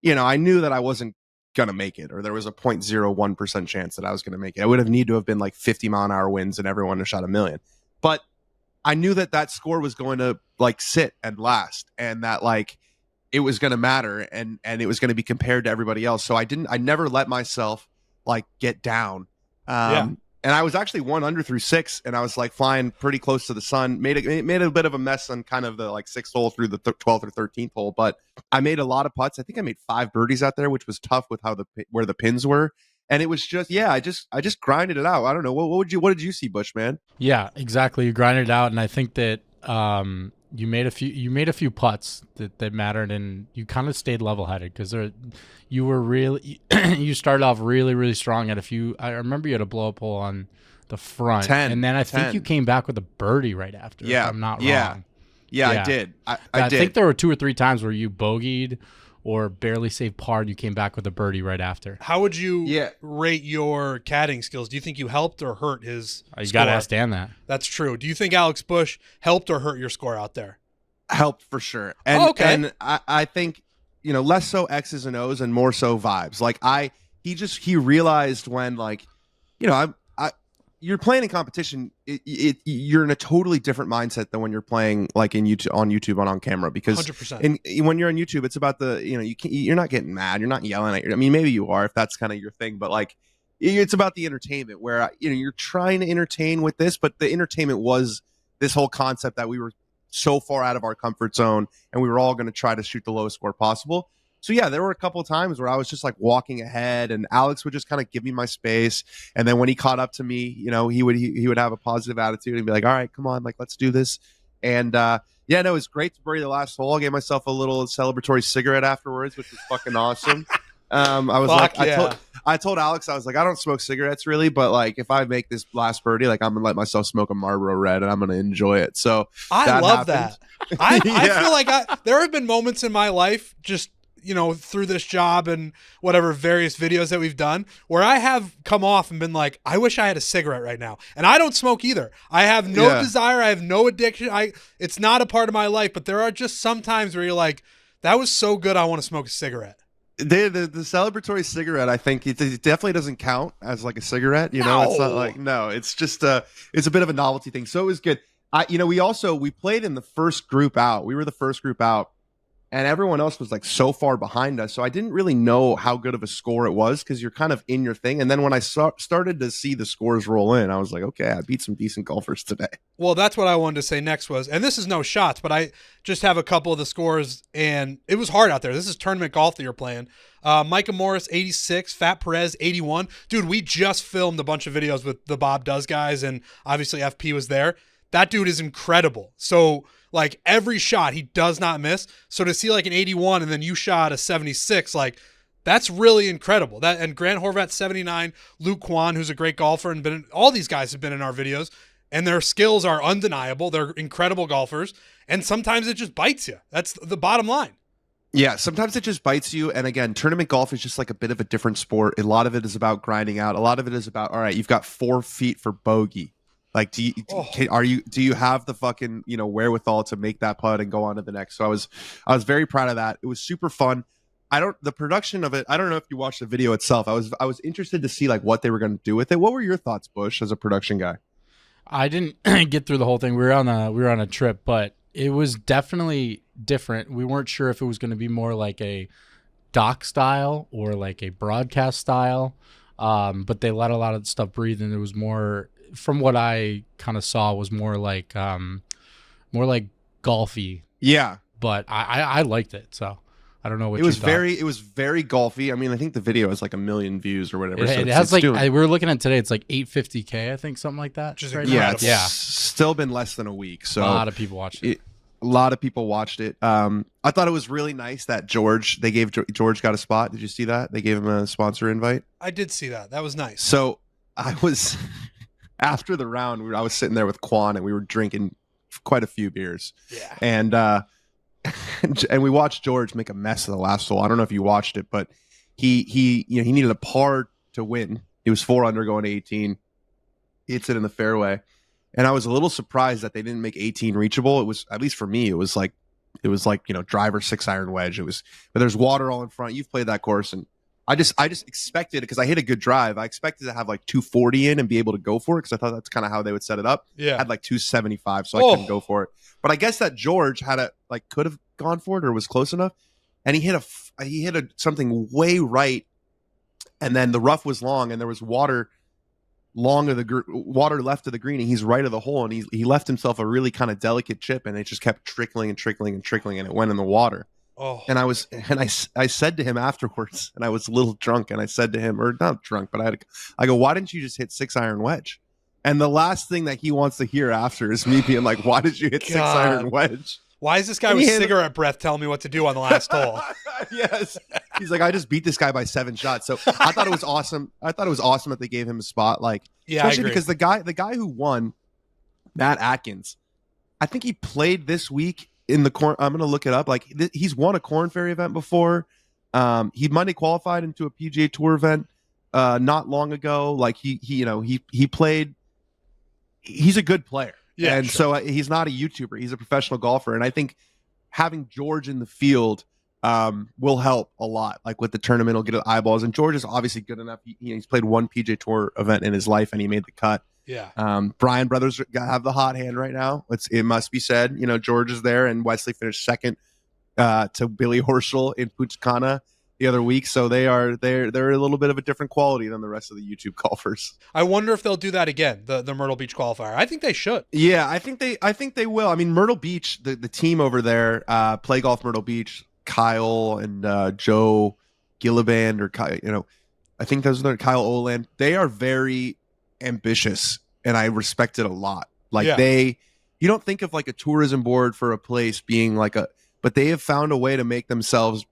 I knew that I wasn't going to make it, or there was a 0.01% chance that I was going to make it. I would have needed to have been like 50-mile-an-hour winds and everyone have shot a million. But I knew that score was going to like sit and last, and that like it was going to matter, and it was going to be compared to everybody else. So I never let myself like get down. And I was actually 1 under through 6, and I was like flying pretty close to the sun. Made a bit of a mess on kind of the like 6th hole through the 12th or 13th hole, but I made a lot of putts. I think I made 5 birdies out there, which was tough with where the pins were. And it was just, I just grinded it out. I don't know. What did you see, Bush, man? Yeah, exactly. You grinded it out, and I think that you made a few putts that mattered, and you kind of stayed level-headed because you were really you started off really, really strong at a few. I remember you had a blow-up hole on the front, 10, and then I think you came back with a birdie right after. Yeah, if I'm not wrong. Yeah, I did. I did. think there were 2 or 3 times where you bogeyed or barely saved par, and you came back with a birdie right after. How would you rate your caddying skills? Do you think you helped or hurt his You score? got to ask Dan that. That's true. Do you think Alex Bush helped or hurt your score out there? Helped for sure. And, and I think, less so X's and O's and more so vibes. Like he realized when like, you're playing in competition, you're in a totally different mindset than when you're playing like on YouTube on camera, because 100%. When you're on YouTube, it's about you're not getting mad, you're not yelling at I mean, maybe you are if that's kind of your thing, but like it's about the entertainment where you're trying to entertain with this, but the entertainment was this whole concept that we were so far out of our comfort zone and we were all going to try to shoot the lowest score possible. So yeah, there were a couple of times where I was just like walking ahead, and Alex would just kind of give me my space. And then when he caught up to me, he would have a positive attitude and be like, "All right, come on, like let's do this." And it was great to birdie the last hole. I gave myself a little celebratory cigarette afterwards, which was fucking awesome. I told Alex, I was like, I don't smoke cigarettes really, but like if I make this last birdie, like I'm gonna let myself smoke a Marlboro Red and I'm gonna enjoy it. So I love that. I feel like there have been moments in my life just through this job and whatever various videos that we've done where I have come off and been like, I wish I had a cigarette right now. And I don't smoke either. I have no desire. I have no addiction. It's not a part of my life, but there are just some times where you're like, that was so good, I want to smoke a cigarette. The celebratory cigarette, I think it definitely doesn't count as like a cigarette. It's not like, no, it's just it's a bit of a novelty thing. So it was good. We played in the first group out. We were the first group out. And everyone else was like so far behind us. So I didn't really know how good of a score it was because you're kind of in your thing. And then when I started to see the scores roll in, I was like, okay, I beat some decent golfers today. Well, that's what I wanted to say next was, and this is no shots, but I just have a couple of the scores, and it was hard out there. This is tournament golf that you're playing. Micah Morris, 86, Fat Perez, 81. Dude, we just filmed a bunch of videos with the Bob Does guys, and obviously FP was there. That dude is incredible. So like every shot he does not miss. So to see like an 81 and then you shot a 76, like that's really incredible. That and Grant Horvat 79, Luke Kwan, who's a great golfer, and all these guys have been in our videos, and their skills are undeniable. They're incredible golfers, and sometimes it just bites you. That's the bottom line. Yeah, sometimes it just bites you. And again, tournament golf is just like a bit of a different sport. A lot of it is about grinding out. A lot of it is about, all right, you've got 4 feet for bogey. Like, do you have the fucking, wherewithal to make that putt and go on to the next? So I was very proud of that. It was super fun. The production of it, I don't know if you watched the video itself. I was interested to see like what they were going to do with it. What were your thoughts, Bush, as a production guy? I didn't get through the whole thing. We were on a trip, but it was definitely different. We weren't sure if it was going to be more like a doc style or like a broadcast style. But they let a lot of stuff breathe, and it was more, from what I kind of saw, was more like golfy. Yeah. but I liked it. So I don't know what It was you thought. it was very golfy. I mean, I think the video has like 1 million views or whatever. It has like, we were looking at today, it's like 850K, I think, something like that. Which is right yeah, now. it's Yeah. still been less than a week. So A lot of people watched it. A lot of people watched it. I thought it was really nice that George got a spot. Did you see that? They gave him a sponsor invite. I did see that. That was nice. So I was after the round, I was sitting there with Quan and we were drinking quite a few beers. Yeah. And and we watched George make a mess of the last hole. I don't know if you watched it, but he needed a par to win. He was 4 under going to 18. He hits it in the fairway. And I was a little surprised that they didn't make 18 reachable. It was, at least for me, it was like, driver 6-iron wedge. But there's water all in front. You've played that course, and I just expected, because I hit a good drive, I expected to have like 240 in and be able to go for it, because I thought that's kind of how they would set it up. Yeah. I had like 275, so I couldn't go for it. But I guess that George could have gone for it or was close enough, and he hit something way right, and then the rough was long, and there was water left of the green, and he's right of the hole, and he left himself a really kind of delicate chip, and it just kept trickling and trickling and trickling, and it went in the water. Oh. And I said to him afterwards, and I was a little drunk, and I said to him, or not drunk, but I go, why didn't you just hit 6-iron wedge? And the last thing that he wants to hear after is me being like, why did you hit 6-iron wedge? Why is this guy with cigarette breath telling me what to do on the last hole? Yes. He's like, I just beat this guy by 7 shots. So I thought it was awesome. I thought it was awesome that they gave him a spot. Especially because the guy who won, Matt Atkins, I think he played this week in the corn. I'm going to look it up. He's won a Corn Ferry event before. He Monday qualified into a PGA Tour event not long ago. He played. He's a good player. Yeah, and sure. so he's not a YouTuber. He's a professional golfer. And I think having George in the field will help a lot. Like with the tournament, he'll get eyeballs. And George is obviously good enough. He's played one PGA Tour event in his life, and he made the cut. Yeah. Brian brothers have the hot hand right now. It must be said. George is there, and Wesley finished second to Billy Horschel in Punta Cana the other week. So they're a little bit of a different quality than the rest of the YouTube golfers. I wonder if they'll do that again, the Myrtle Beach qualifier. I think they should. Yeah, I think they will. I mean, Myrtle Beach, the team over there, Play Golf Myrtle Beach, Kyle and Joe Gilliband, or I think those are Kyle Oland. They are very ambitious, and I respect it a lot. You don't think of like a tourism board for a place being but they have found a way to make themselves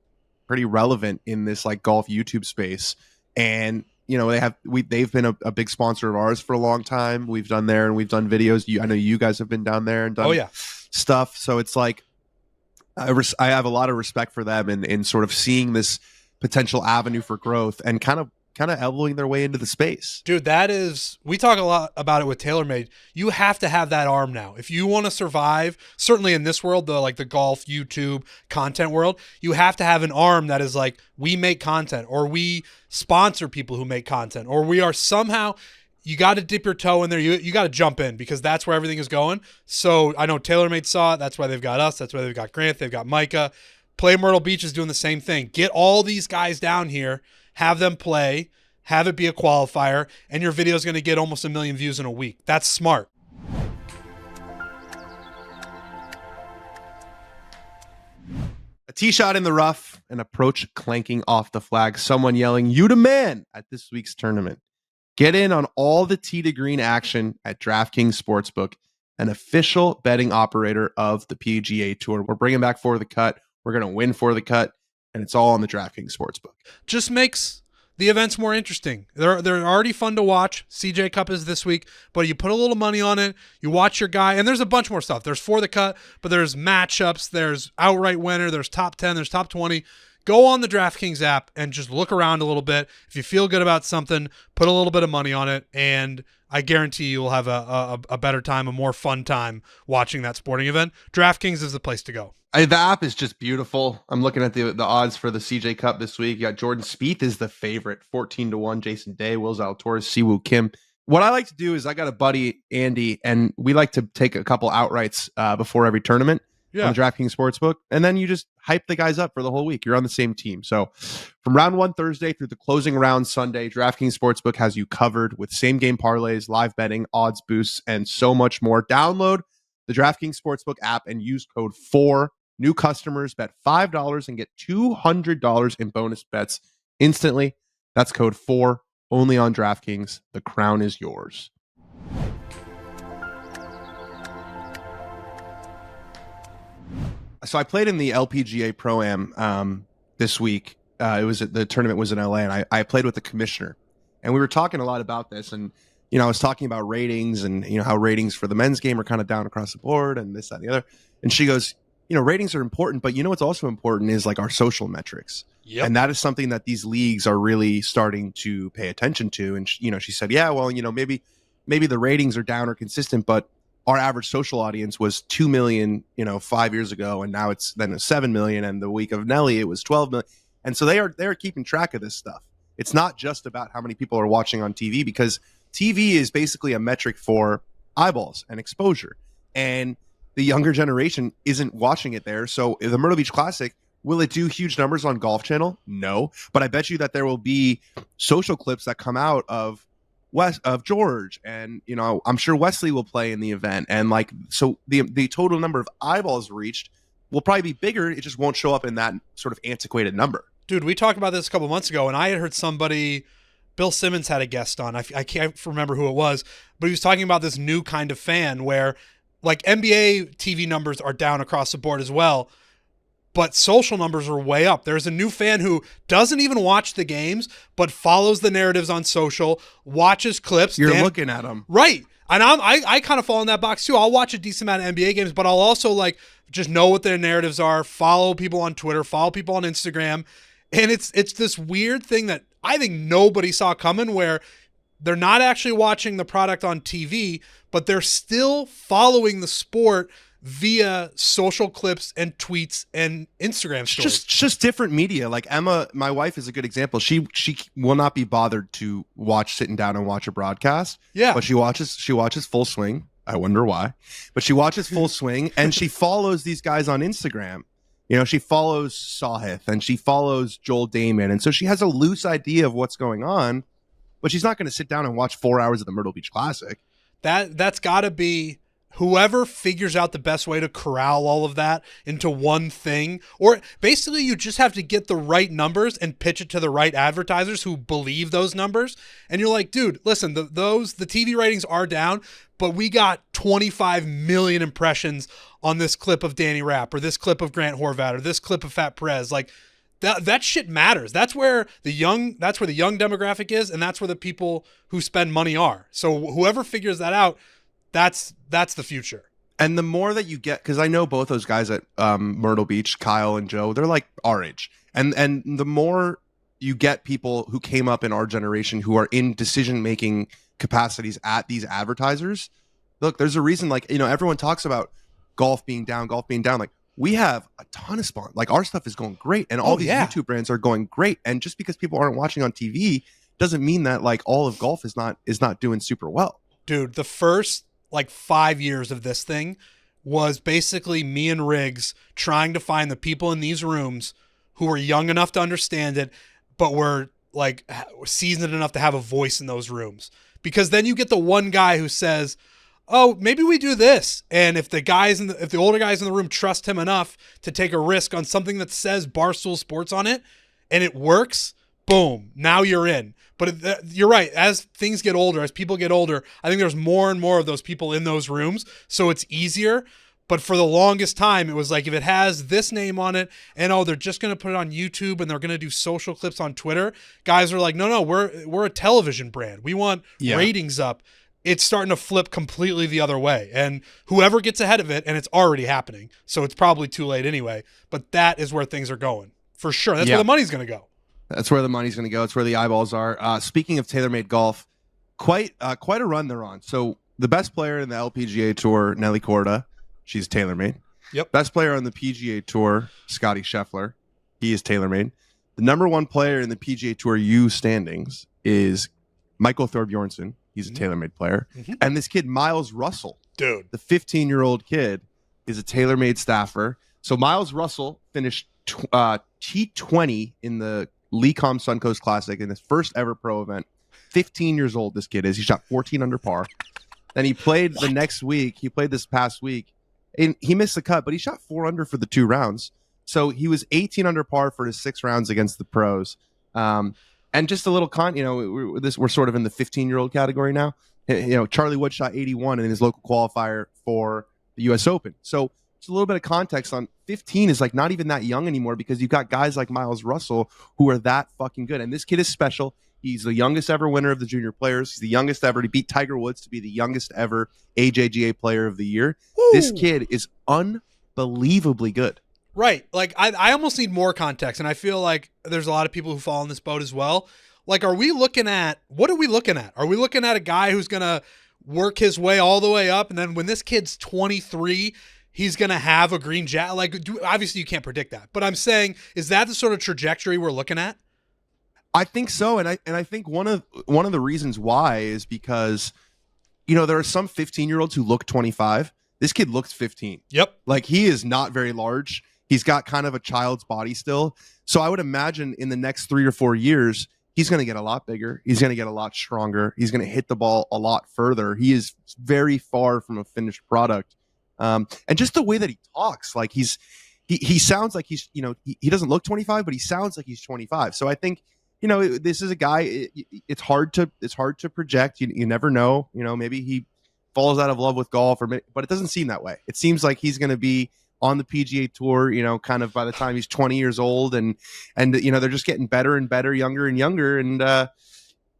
pretty relevant in this like golf YouTube space. And they've been a big sponsor of ours for a long time. We've done there, and we've done videos. I know you guys have been down there and done stuff. So it's like I have a lot of respect for them in sort of seeing this potential avenue for growth and kind of elbowing their way into the space. Dude, we talk a lot about it with TaylorMade. You have to have that arm now. If you want to survive, certainly in this world, the golf YouTube content world, you have to have an arm that is like, we make content, or we sponsor people who make content, or we are somehow, you got to dip your toe in there. You got to jump in, because that's where everything is going. So I know TaylorMade saw it. That's why they've got us. That's why they've got Grant. They've got Micah. Play Myrtle Beach is doing the same thing. Get all these guys down here, have them play, have it be a qualifier, and your video is going to get almost 1 million views in a week. That's smart. A tee shot in the rough, an approach clanking off the flag, someone yelling, "You the man!" at this week's tournament. Get in on all the tee to green action at DraftKings Sportsbook, an official betting operator of the PGA Tour. We're bringing back For the Cut. We're going to win For the Cut, and it's all on the DraftKings Sportsbook. Just makes the events more interesting. They're already fun to watch. CJ Cup is this week, but you put a little money on it, you watch your guy, and there's a bunch more stuff. There's For the Cut, but there's matchups, there's outright winner, there's top 10, there's top 20. Go on the DraftKings app and just look around a little bit. If you feel good about something, put a little bit of money on it, and I guarantee you will have a better time, a more fun time watching that sporting event. DraftKings is the place to go. The app is just beautiful. I'm looking at the odds for the CJ Cup this week. You got Jordan Spieth is the favorite, 14-1. Jason Day, Will Zalatoris, Siwoo Kim. What I like to do is I got a buddy, Andy, and we like to take a couple outrights before every tournament on the DraftKings Sportsbook, and then you just hype the guys up for the whole week. You're on the same team. So from round 1 Thursday through the closing round Sunday, DraftKings Sportsbook has you covered with same-game parlays, live betting, odds boosts, and so much more. Download the DraftKings Sportsbook app and use code FORE New customers bet $5 and get $200 in bonus bets instantly. That's code 4 only on DraftKings. The crown is yours. So I played in the LPGA Pro-Am this week. The tournament was in LA, and I played with the commissioner, and we were talking a lot about this. And I was talking about ratings, and how ratings for the men's game are kind of down across the board, and this, that, and the other. And she goes, ratings are important, but what's also important is like our social metrics. Yep. And that is something that these leagues are really starting to pay attention to. And she said, yeah, well, maybe the ratings are down or consistent, but our average social audience was 2 million, 5 years ago, and now it's 7 million. And the week of Nelly, it was 12 million. And so they're keeping track of this stuff. It's not just about how many people are watching on TV, because TV is basically a metric for eyeballs and exposure. And the younger generation isn't watching it there. So the Myrtle Beach Classic, will it do huge numbers on Golf Channel? No. But I bet you that there will be social clips that come out of George, and I'm sure Wesley will play in the event, and so the total number of eyeballs reached will probably be bigger. It just won't show up in that sort of antiquated number. Dude, we talked about this a couple months ago, and I had heard Bill Simmons had a guest on. I can't remember who it was, but he was talking about this new kind of fan where NBA TV numbers are down across the board as well, but social numbers are way up. There's a new fan who doesn't even watch the games, but follows the narratives on social, watches clips. You're looking at them. Right. And I kind of fall in that box too. I'll watch a decent amount of NBA games, but I'll also just know what their narratives are, follow people on Twitter, follow people on Instagram. And it's this weird thing that I think nobody saw coming, where they're not actually watching the product on TV, but they're still following the sport via social clips and tweets and Instagram stories. Just different media. Like Emma, my wife, is a good example. She will not be bothered to sitting down and watch a broadcast. Yeah. But she watches Full Swing. I wonder why. But she watches Full Swing, and she follows these guys on Instagram. She follows Sahith, and she follows Joel Damon. And so she has a loose idea of what's going on, but she's not going to sit down and watch 4 hours of the Myrtle Beach Classic. That's got to be whoever figures out the best way to corral all of that into one thing. Or basically you just have to get the right numbers and pitch it to the right advertisers who believe those numbers. And you're like, dude, listen, the TV ratings are down, but we got 25 million impressions on this clip of Danny Rapp, or this clip of Grant Horvat, or this clip of Fat Perez. That shit matters. That's where the young demographic is, and that's where the people who spend money are. So whoever figures that out, that's the future. And the more that you get, because I know both those guys at Myrtle Beach, Kyle and Joe, they're like our age. And the more you get people who came up in our generation who are in decision-making capacities at these advertisers, look, there's a reason, everyone talks about golf being down. We have a ton of spawn. Our stuff is going great, and all these YouTube brands are going great. And just because people aren't watching on TV doesn't mean that all of golf is not doing super well. Dude, the first 5 years of this thing was basically me and Riggs trying to find the people in these rooms who were young enough to understand it, but were seasoned enough to have a voice in those rooms. Because then you get the one guy who says, oh, maybe we do this. And if the older guys in the room trust him enough to take a risk on something that says Barstool Sports on it, and it works, boom, now you're in. But you're right. As things get older, as people get older, I think there's more and more of those people in those rooms. So it's easier. But for the longest time, it was if it has this name on it, and they're just going to put it on YouTube, and they're going to do social clips on Twitter. Guys are like, no, we're a television brand. We want ratings up. It's starting to flip completely the other way. And whoever gets ahead of it, and it's already happening, so it's probably too late anyway, but that is where things are going. For sure. That's where the money's going to go. That's where the money's going to go. It's where the eyeballs are. Speaking of TaylorMade Golf, quite a run they're on. So the best player in the LPGA Tour, Nelly Korda, she's TaylorMade. Yep. Best player on the PGA Tour, Scotty Scheffler, he is TaylorMade. The number one player in the PGA Tour U standings is Michael Thorbjornsen. He's a TaylorMade player. Mm-hmm. And this kid, Miles Russell, dude, the 15-year-old kid, is a TaylorMade staffer. So Miles Russell finished T20 in the Lecom Suncoast Classic in his first ever pro event. 15 years old, this kid is. He shot 14 under par. Then he played the next week. He played this past week And he missed the cut, but he shot 4 under for the 2 rounds. So he was 18 under par for his 6 rounds against the pros. And just a little we're sort of in the 15-year-old category now. Charlie Wood shot 81 in his local qualifier for the U.S. Open. So just a little bit of context on 15 is like not even that young anymore, because you've got guys like Miles Russell who are that fucking good. And this kid is special. He's the youngest ever winner of the junior players. He's the youngest ever to beat Tiger Woods to be the youngest ever AJGA player of the year. Woo. This kid is unbelievably good. Right. Like, I almost need more context, and I feel like there's a lot of people who fall in this boat as well. Like, what are we looking at? Are we looking at a guy who's going to work his way all the way up, and then when this kid's 23, he's going to have a green jacket? Like, obviously you can't predict that, but I'm saying, is that the sort of trajectory we're looking at? I think so, and I think one of the reasons why is because, there are some 15-year-olds who look 25. This kid looks 15. Yep. Like, he is not very large. He's got kind of a child's body still. So I would imagine in the next 3 or 4 years, he's going to get a lot bigger. He's going to get a lot stronger. He's going to hit the ball a lot further. He is very far from a finished product. And just the way that he talks, like he sounds like he's, he doesn't look 25, but he sounds like he's 25. So I think, this is a guy, it's hard to project. You never know, maybe he falls out of love with golf, but it doesn't seem that way. It seems like he's going to be on the PGA Tour, kind of by the time he's 20 years old, and they're just getting better and better, younger and younger, and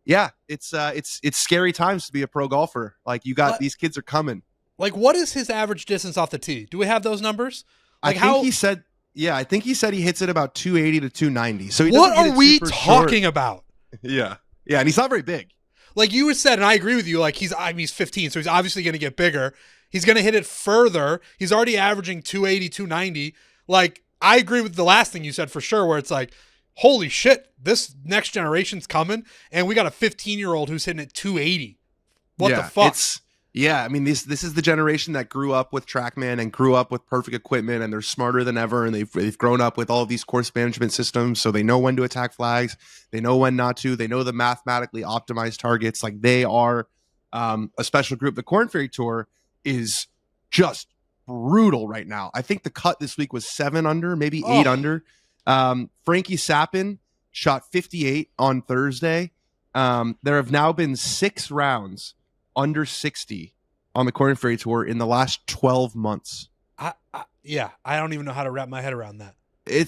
it's scary times to be a pro golfer. Like, these kids are coming. Like, what is his average distance off the tee? Do we have those numbers? Like, I think he said he hits it about 280 to 290. So what are we talking about? Yeah, and he's not very big. Like you said, and I agree with you. Like, he's 15, so he's obviously going to get bigger. He's going to hit it further. He's already averaging 280, 290. Like, I agree with the last thing you said for sure, where it's like, holy shit, this next generation's coming, and we got a 15-year-old who's hitting at 280. What the fuck? I mean, this is the generation that grew up with TrackMan and grew up with perfect equipment, and they're smarter than ever, and they've grown up with all of these course management systems, so they know when to attack flags, they know when not to, they know the mathematically optimized targets. Like, they are a special group. The Korn Ferry Tour is just brutal right now. I think the cut this week was 7 under, maybe 8 under. Frankie Sappin shot 58 on Thursday. There have now been 6 rounds under 60 on the Korn Ferry Tour in the last 12 months. I don't even know how to wrap my head around that. When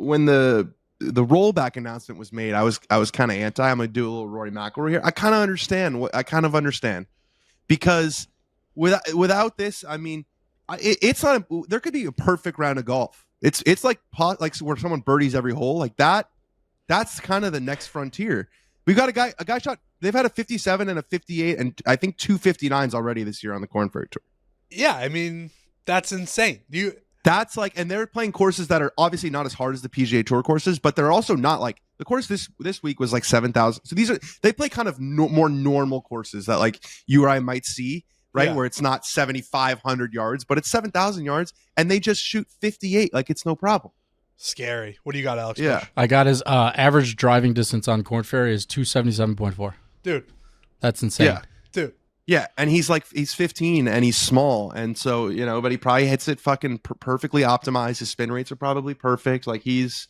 the rollback announcement was made, I was kind of anti. I'm gonna do a little Rory McIlroy here. I kind of understand because without this, I mean, it's not. There could be a perfect round of golf. It's like where someone birdies every hole like that. That's kind of the next frontier. We've got a guy shot. They've had a 57 and a 58 and I think 2 59s already this year on the Korn Ferry Tour. Yeah, I mean, that's insane. That's like, and they're playing courses that are obviously not as hard as the PGA Tour courses, but they're also not like the course this week was like 7,000. So they play kind of more normal courses that like you or I might see, right? Yeah. Where it's not 7,500 yards, but it's 7,000 yards, and they just shoot 58 like it's no problem. Scary. What do you got, Alex? Yeah, I got his average driving distance on Korn Ferry is 277.4. Dude, that's insane. Yeah, dude. Yeah, and he's 15 and he's small, and so but he probably hits it fucking perfectly optimized. His spin rates are probably perfect. Like he's,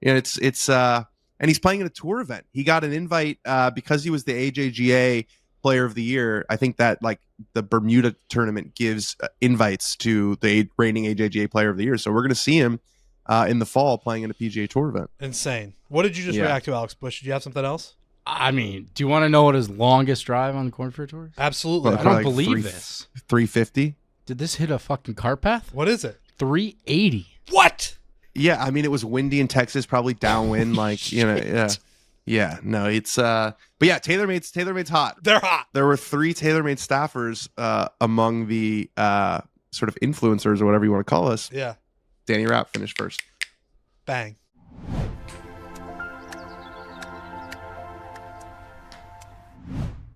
and he's playing in a tour event. He got an invite because he was the AJGA Player of the Year. I think that like the Bermuda tournament gives invites to the reigning AJGA Player of the Year. So we're gonna see him in the fall playing in a PGA Tour event. Insane. What did you just react to, Alex Bush? Did you have something else? I mean, do you want to know what his longest drive on the Korn Ferry Tour is? Absolutely. I don't believe this. 350? Did this hit a fucking cart path? What is it? 380. What? Yeah, I mean, it was windy in Texas, probably downwind, yeah. No, it's but yeah, TaylorMade's hot. They're hot. There were 3 TaylorMade staffers among the sort of influencers or whatever you want to call us. Yeah. Danny Rapp finished first. Bang.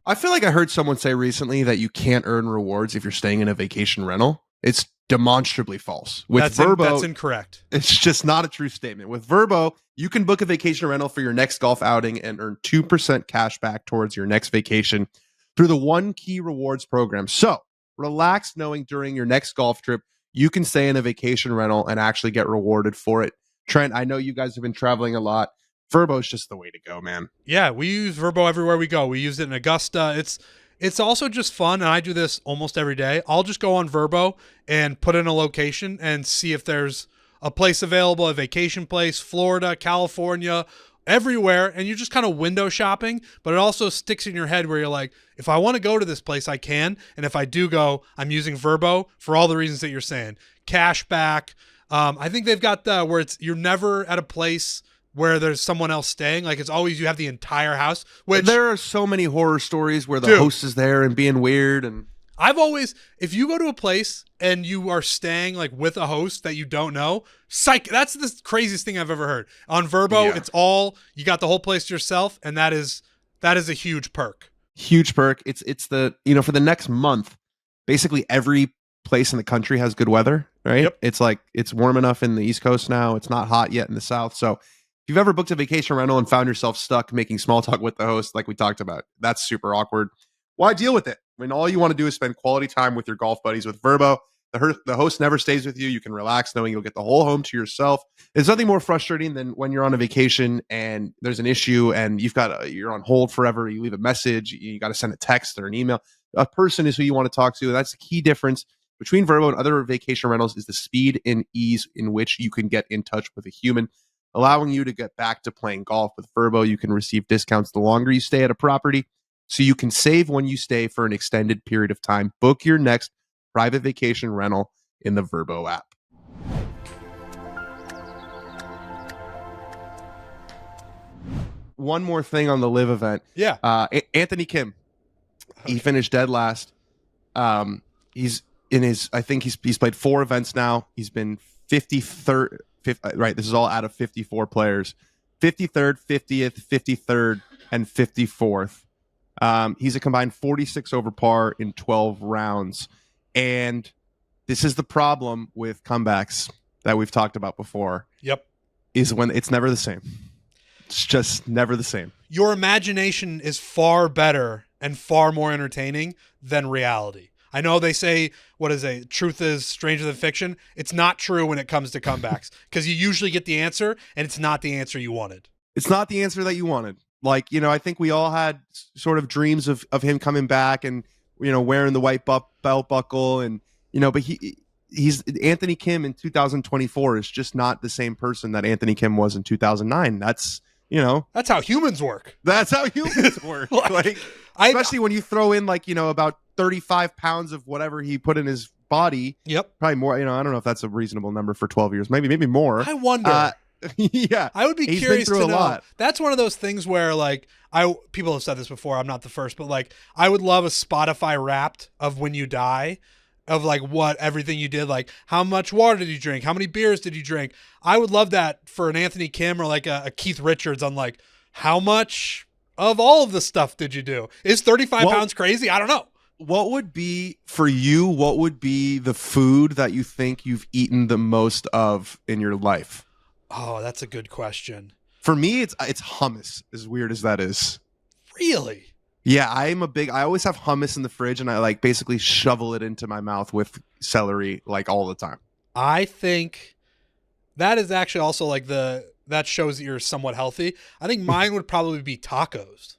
I feel like I heard someone say recently that you can't earn rewards if you're staying in a vacation rental. It's demonstrably false. With Vrbo, that's incorrect. It's just not a true statement. With Vrbo, you can book a vacation rental for your next golf outing and earn 2% cash back towards your next vacation through the One Key Rewards program. So relax knowing during your next golf trip, you can stay in a vacation rental and actually get rewarded for it. Trent, I know you guys have been traveling a lot. Vrbo is just the way to go, man. Yeah, we use Vrbo everywhere we go. We use it in Augusta. It's also just fun, and I do this almost every day. I'll just go on Vrbo and put in a location and see if there's a place available, a vacation place, Florida, California, everywhere, and you're just kind of window shopping, but it also sticks in your head where you're like, if I want to go to this place, I can, and if I do go, I'm using Vrbo for all the reasons that you're saying. Cash back. I think they've got where you're never at a place where there's someone else staying. Like, it's always you have the entire house. Which there are so many horror stories where the host is there and being weird. And if you go to a place and you are staying like with a host that you don't know, that's the craziest thing I've ever heard. On Vrbo, It's you got the whole place to yourself, and that is a huge perk. Huge perk. It's the, for the next month, basically every place in the country has good weather, right? Yep. It's like, it's warm enough in the East Coast now. It's not hot yet in the South. So if you've ever booked a vacation rental and found yourself stuck making small talk with the host, like we talked about, that's super awkward. Why deal with it? I mean, all you want to do is spend quality time with your golf buddies with Vrbo. The host never stays with you. You can relax knowing you'll get the whole home to yourself. There's nothing more frustrating than when you're on a vacation and there's an issue and you're on hold forever. You leave a message, you got to send a text or an email. A person is who you want to talk to. That's the key difference between Vrbo and other vacation rentals, is the speed and ease in which you can get in touch with a human, allowing you to get back to playing golf. With Vrbo, you can receive discounts the longer you stay at a property, so you can save when you stay for an extended period of time. Book your next private vacation rental in the Vrbo app. One more thing on the LIV event. Yeah. Anthony Kim, he finished dead last. He's in his, I think he's played 4 events now. He's been 53rd. Right, this is all out of 54 players. 53rd, 50th, 53rd, and 54th. He's a combined 46 over par in 12 rounds. And this is the problem with comebacks that we've talked about before. Yep. Is when it's never the same. It's just never the same. Your imagination is far better and far more entertaining than reality. I know they say, truth is stranger than fiction. It's not true when it comes to comebacks, because you usually get the answer and it's not the answer you wanted. It's not the answer that you wanted. Like, I think we all had sort of dreams of him coming back and, wearing the white belt buckle and, but he's Anthony Kim in 2024 is just not the same person that Anthony Kim was in 2009. That's how humans work. That's how humans work. Especially when you throw in about 35 pounds of whatever he put in his body. Yep. Probably more. I don't know if that's a reasonable number for 12 years. Maybe more. I wonder. Yeah. I would be curious to know. Lot. That's one of those things where people have said this before. I'm not the first, but I would love a Spotify Wrapped of when you die, of what everything you did, how much water did you drink? How many beers did you drink? I would love that for an Anthony Kim or a Keith Richards on how much of all of the stuff did you do? Is 35 pounds crazy? I don't know. What would be for you? What would be the food that you think you've eaten the most of in your life? Oh, that's a good question. For me, it's hummus, as weird as that is. Really? Yeah, I always have hummus in the fridge and I basically shovel it into my mouth with celery all the time. I think that is actually also that shows that you're somewhat healthy. I think mine would probably be tacos.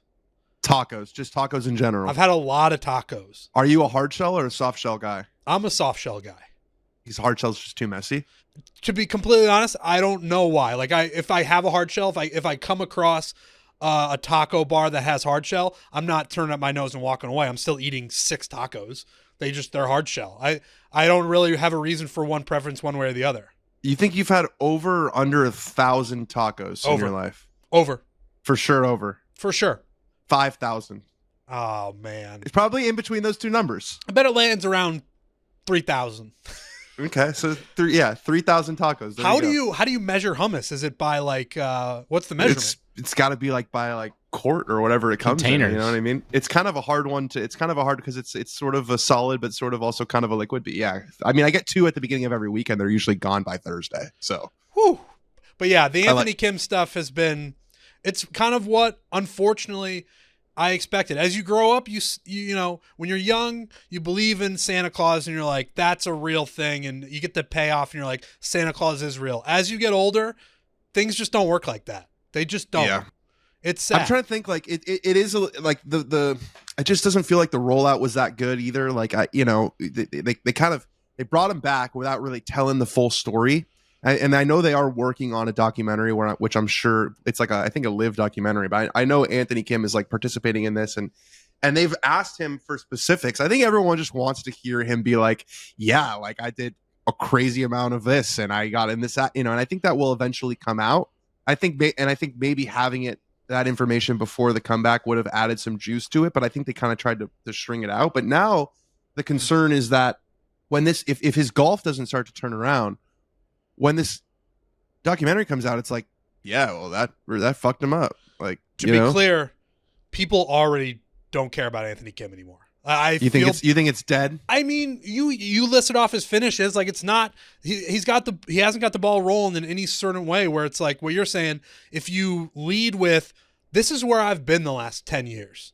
Tacos, just tacos in general. I've had a lot of tacos. Are you a hard shell or a soft shell guy? I'm a soft shell guy. Because hard shell's just too messy. To be completely honest, I don't know why. If I have a hard shell, if I come across a taco bar that has hard shell, I'm not turning up my nose and walking away. I'm still eating 6 tacos. They're hard shell. I don't really have a reason for one preference one way or the other. You think you've had over or under 1,000 tacos in your life? Over. For sure over. For sure. 5,000. Oh, man. It's probably in between those two numbers. I bet it lands around 3,000. Okay, so 3,000 tacos. There how do you measure hummus? Is it by what's the measurement? It's got to be by quart or whatever it comes in. You know what I mean? It's kind of a hard one to. It's kind of a hard because it's sort of a solid, but sort of also kind of a liquid. But yeah, I mean, I get 2 at the beginning of every weekend. They're usually gone by Thursday. So. Whew. But yeah, the Anthony Kim stuff has been. It's kind of what, unfortunately, I expect it. As you grow up, you know, when you're young, you believe in Santa Claus and you're like, that's a real thing. And you get the payoff and you're like, Santa Claus is real. As you get older, things just don't work like that. They just don't. Yeah. It's sad. I'm trying to think, like, it is like it just doesn't feel like the rollout was that good either. Like, they kind of, they brought him back without really telling the full story. And I know they are working on a documentary which I'm sure it's like I think a LIV documentary, but I know Anthony Kim is like participating in this, and they've asked him for specifics. I think everyone just wants to hear him be like, yeah, like I did a crazy amount of this and I got in this, and I think that will eventually come out. I think maybe having that information before the comeback would have added some juice to it, but I think they kind of tried to string it out. But now the concern is that when if his golf doesn't start to turn around, when this documentary comes out, it's like, yeah, well, that fucked him up. Like, to be clear, people already don't care about Anthony Kim anymore. You think it's dead? I mean, you listed off his finishes, like it's not. He hasn't got the ball rolling in any certain way where it's like what you're saying. If you lead with, this is where I've been the last 10 years,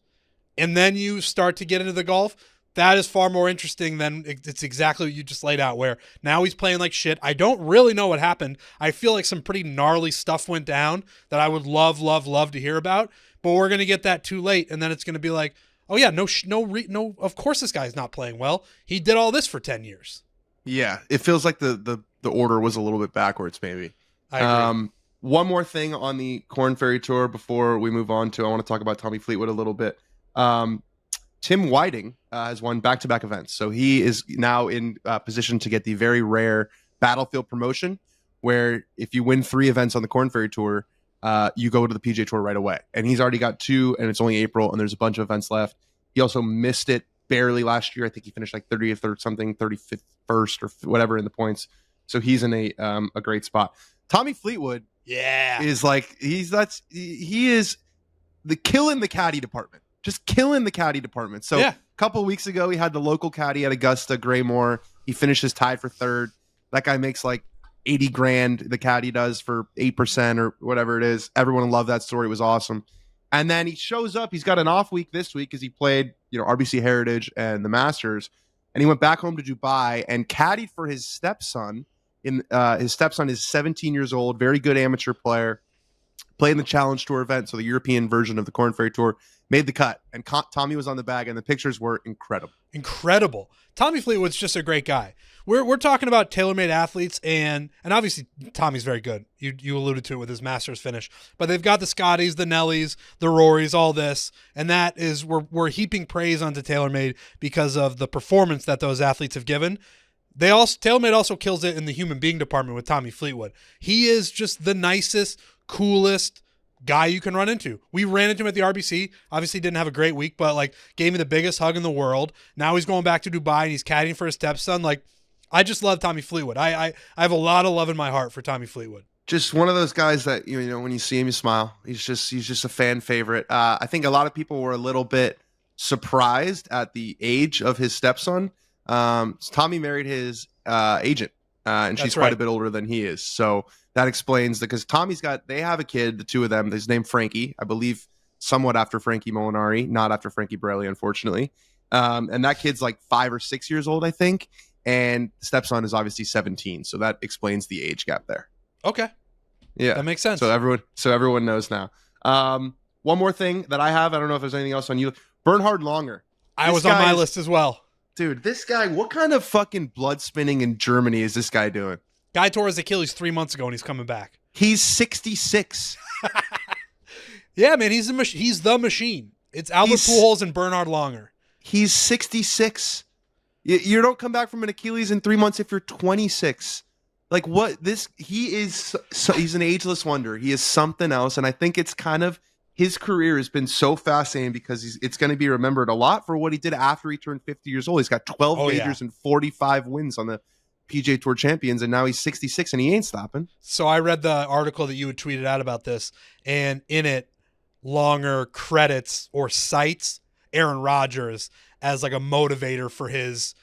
and then you start to get into the golf, that is far more interesting than it's exactly what you just laid out, where now he's playing like shit. I don't really know what happened. I feel like some pretty gnarly stuff went down that I would love to hear about, but we're going to get that too late. And then it's going to be like, oh yeah, no, of course this guy's not playing well. He did all this for 10 years. Yeah. It feels like the order was a little bit backwards, maybe. I agree. One more thing on the Korn Ferry Tour before we move on to, I want to talk about Tommy Fleetwood a little bit. Tim Whiting has won back-to-back events. So he is now in position to get the very rare Battlefield promotion, where if you win 3 events on the Korn Ferry Tour, you go to the PGA Tour right away. And he's already got 2, and it's only April, and there's a bunch of events left. He also missed it barely last year. I think he finished like 30th or something, 35st or whatever in the points. So he's in a great spot. Tommy Fleetwood is like, he is the kill in the caddy department. Just killing the caddy department. So a couple of weeks ago, he had the local caddy at Augusta, Graymore. He finishes tied for 3rd. That guy makes like 80 grand. The caddy does for 8% or whatever it is. Everyone loved that story. It was awesome. And then he shows up. He's got an off week this week because he played, RBC Heritage and the Masters. And he went back home to Dubai and caddied for his stepson. His stepson is 17 years old, very good amateur player. Played in the Challenge Tour event, so the European version of the Korn Ferry Tour. Made the cut, and Tommy was on the bag, and the pictures were incredible. Incredible. Tommy Fleetwood's just a great guy. We're talking about tailor-made athletes, and obviously Tommy's very good. You alluded to it with his Masters finish, but they've got the Scotties, the Nellies, the Rorys, all this, and that is we're heaping praise onto TaylorMade because of the performance that those athletes have given. TaylorMade also kills it in the human being department with Tommy Fleetwood. He is just the nicest, coolest guy you can run into. We ran into him at the RBC. Obviously didn't have a great week, but like gave me the biggest hug in the world. Now he's going back to Dubai and he's caddying for his stepson. Like, I just love Tommy Fleetwood. I have a lot of love in my heart for Tommy Fleetwood. Just one of those guys that when you see him, you smile. He's just a fan favorite. I think a lot of people were a little bit surprised at the age of his stepson. Tommy married his agent, and she's quite a bit older than he is. So that explains because they have a kid, the two of them. His name Frankie, I believe, somewhat after Frankie Molinari, not after Frankie Borelli, unfortunately. And that kid's like 5 or 6 years old, I think. And the stepson is obviously 17, so that explains the age gap there. Okay, yeah, that makes sense. So everyone knows now. One more thing that I have, I don't know if there's anything else on you. Bernhard Langer. I was on my list as well. Dude, this guy, what kind of fucking blood spinning in Germany is this guy doing? Guy tore his Achilles 3 months ago and he's coming back. He's 66. Yeah, man, he's the machine. It's Albert Pujols and Bernhard Langer. He's 66. You don't come back from an Achilles in 3 months if you're 26. Like what he's an ageless wonder. He is something else. And I think it's kind of, his career has been so fascinating because it's going to be remembered a lot for what he did after he turned 50 years old. He's got 12 majors and 45 wins on the PGA Tour Champions, and now he's 66 and he ain't stopping. So I read the article that you had tweeted out about this, and in it, Langer credits or cites Aaron Rodgers as like a motivator for his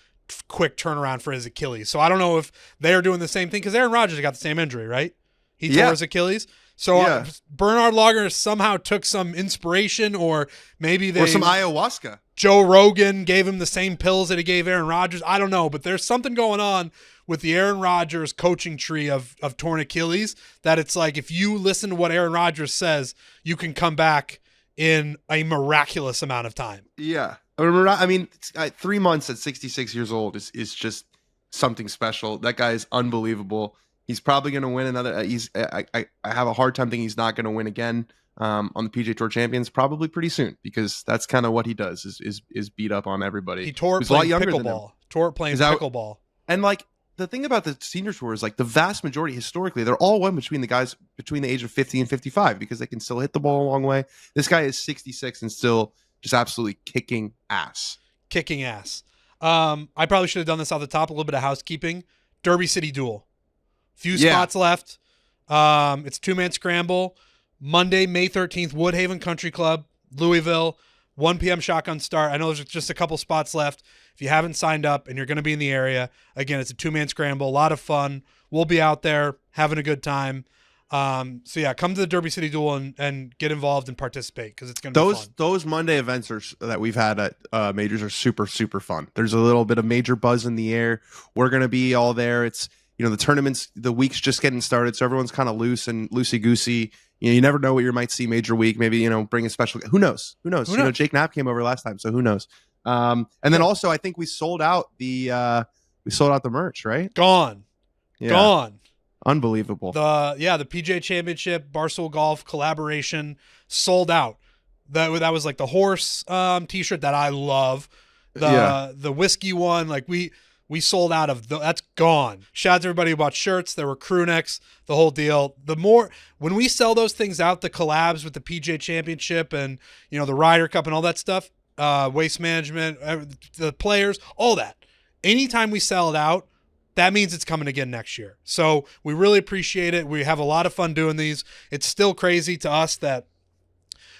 quick turnaround for his Achilles. So I don't know if they're doing the same thing because Aaron Rodgers got the same injury, right? He tore his Achilles. So Yeah. Bernhard Langer somehow took some inspiration, or maybe Or some ayahuasca. Joe Rogan gave him the same pills that he gave Aaron Rodgers. I don't know, but there's something going on with the Aaron Rodgers coaching tree of torn Achilles that it's like if you listen to what Aaron Rodgers says, you can come back in a miraculous amount of time. Yeah. I mean, 3 months at 66 years old is just something special. That guy is unbelievable. He's probably going to win another. I have a hard time thinking he's not going to win again on the PGA Tour Champions probably pretty soon, because that's kind of what he does is beat up on everybody. He tore it playing pickleball. And like the thing about the senior tour is like the vast majority historically, they're all won between the guys between the age of 50 and 55 because they can still hit the ball a long way. This guy is 66 and still just absolutely kicking ass. Kicking ass. I probably should have done this off the top. A little bit of housekeeping. Derby City Duel. Few spots left. It's 2-man scramble. Monday, May 13th, Woodhaven Country Club, Louisville, 1 p.m. shotgun start. I know there's just a couple spots left. If you haven't signed up and you're going to be in the area, again, it's a 2-man scramble. A lot of fun. We'll be out there having a good time. So yeah, come to the Derby City Duel and get involved and participate because it's going to be fun. Those Monday events that we've had at majors are super, super fun. There's a little bit of major buzz in the air. We're going to be all there. It's, the tournaments, the week's just getting started, so everyone's kind of loose and loosey-goosey. You never know what you might see major week. Maybe, bring a special. Who knows? Jake Knapp came over last time, so who knows? And then also, I think we sold out the merch, right? Gone. Unbelievable. The PGA Championship Barstool Golf collaboration sold out. That was like the horse t-shirt that I love. The whiskey one, like we sold out of that's gone. Shout out to everybody who bought shirts. There were crew necks, the whole deal. When we sell those things out, the collabs with the PGA Championship and the Ryder Cup and all that stuff, Waste Management, the players, all that. Anytime we sell it out, that means it's coming again next year. So we really appreciate it. We have a lot of fun doing these. It's still crazy to us that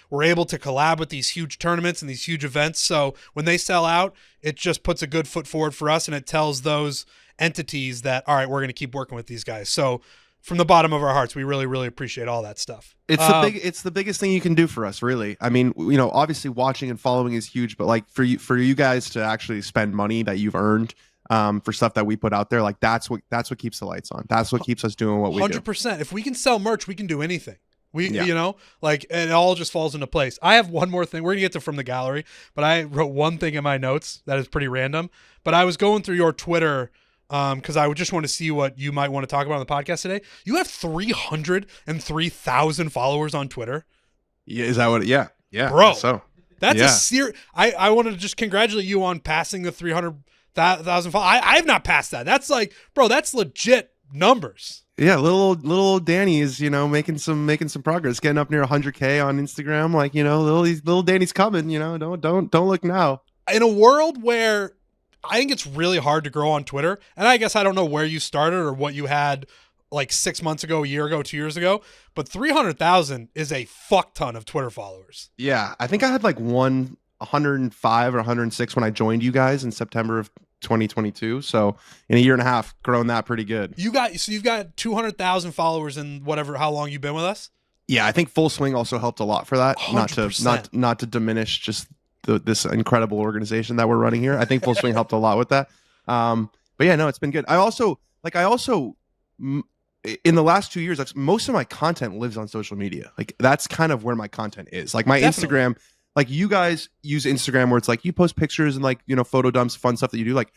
we're able to collab with these huge tournaments and these huge events. So when they sell out, it just puts a good foot forward for us, and it tells those entities that, all right, we're going to keep working with these guys. So from the bottom of our hearts, we really, really appreciate all that stuff. It's the biggest thing you can do for us, really. I mean, obviously watching and following is huge, but like for you guys to actually spend money that you've earned for stuff that we put out there, like that's what keeps the lights on. That's what keeps us doing what we do. 100%. If we can sell merch, we can do anything. It all just falls into place. I have one more thing. We're going to get to from the gallery, but I wrote one thing in my notes that is pretty random. But I was going through your Twitter because I would just want to see what you might want to talk about on the podcast today. You have 303,000 followers on Twitter. Yeah, is that what? Yeah. Bro. So that's a serious. I wanted to just congratulate you on passing the 300,000 followers. I have not passed that. That's like, bro, that's legit numbers. Yeah, little Danny is making some progress, getting up near 100K on Instagram. Like little Danny's coming. Don't look now. In a world where I think it's really hard to grow on Twitter, and I guess I don't know where you started or what you had like 6 months ago, a year ago, 2 years ago, but 300,000 is a fuck ton of Twitter followers. Yeah, I think I had like 105 or 106 when I joined you guys in September of 2022. So in a year and a half, grown that pretty good. You've got 200,000 followers in how long you've been with us. Yeah, I think Full Swing also helped a lot for that. 100%. Not to diminish just this incredible organization that we're running here. I think Full Swing helped a lot with that. But yeah, no, it's been good. I also in the last 2 years, most of my content lives on social media. Like that's kind of where my content is. Like my Definitely. Instagram. Like you guys use Instagram where it's like you post pictures and like, photo dumps, fun stuff that you do. Like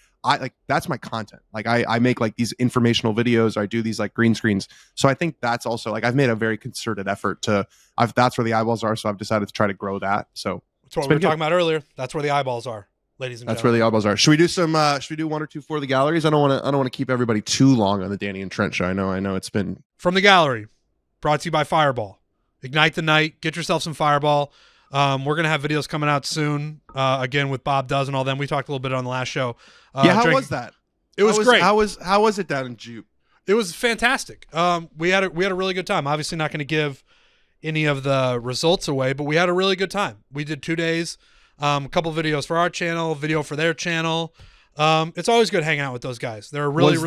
that's my content. Like I make like these informational videos, or I do these like green screens. So I think that's also like, I've made a very concerted effort that's where the eyeballs are. So I've decided to try to grow that. So that's what we were talking about earlier. That's where the eyeballs are, ladies and gentlemen. That's where the eyeballs are. Should we do should we do one or two for the galleries? I don't want to keep everybody too long on the Danny and Trent show. I know it's been from the gallery, brought to you by Fireball. Ignite the night. Get yourself some Fireball. We're going to have videos coming out soon, again, with Bob Does and all them. We talked a little bit on the last show. How was that? It was great. How was it down in Jupe? It was fantastic. We had a really good time. Obviously not going to give any of the results away, but we had a really good time. We did 2 days, a couple videos for our channel, video for their channel. It's always good hanging out with those guys. They're really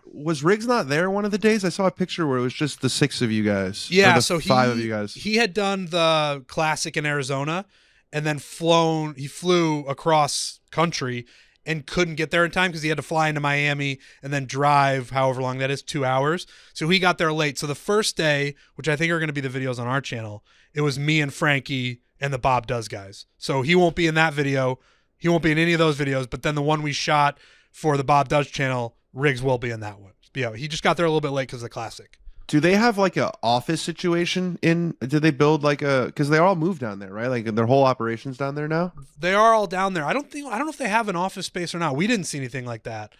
was Riggs not there one of the days? I saw a picture where it was just the 6 of you guys. Yeah, the so 5 of you guys. He had done the Classic in Arizona and then he flew across country and couldn't get there in time because he had to fly into Miami and then drive however long that is, 2 hours. So he got there late. So the first day, which I think are going to be the videos on our channel, it was me and Frankie and the Bob Does guys. So he won't be in that video. He won't be in any of those videos. But then the one we shot for the Bob Does channel, Riggs will be in that one. Yeah, he just got there a little bit late because of the Classic. Do they have like a office situation did they build like because they all moved down there, right? Like their whole operations down there now? They are all down there. I don't know if they have an office space or not. We didn't see anything like that.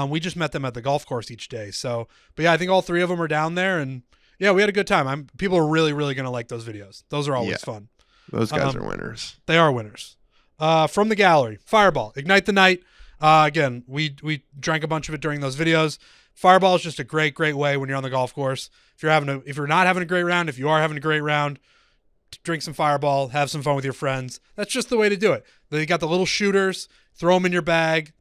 We just met them at the golf course each day. So, but yeah, I think all 3 of them are down there, and yeah, we had a good time. People are really, really going to like those videos. Those are always fun. Those guys are winners. They are winners. From the gallery, Fireball, Ignite the Night. Again, we drank a bunch of it during those videos. Fireball is just a great way when you're on the golf course. If you're not having a great round, if you are having a great round, drink some Fireball, have some fun with your friends. That's just the way to do it. Then you got the little shooters, throw them in your bag,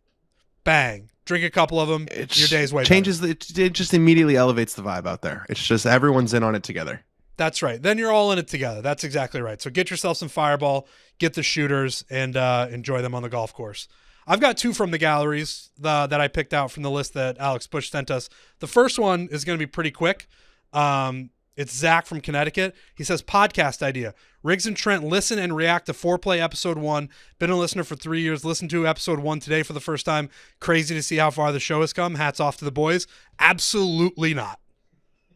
bang, drink a couple of them. Your day's way changes. better. It just immediately elevates the vibe out there. It's just everyone's in on it together. That's right. Then you're all in it together. That's exactly right. So get yourself some Fireball, get the shooters, and enjoy them on the golf course. I've got 2 from the galleries that I picked out from the list that Alex Bush sent us. The first one is going to be pretty quick. It's Zach from Connecticut. He says, podcast idea. Riggs and Trent listen and react to Foreplay episode 1. Been a listener for 3 years. Listened to episode 1 today for the first time. Crazy to see how far the show has come. Hats off to the boys. Absolutely not.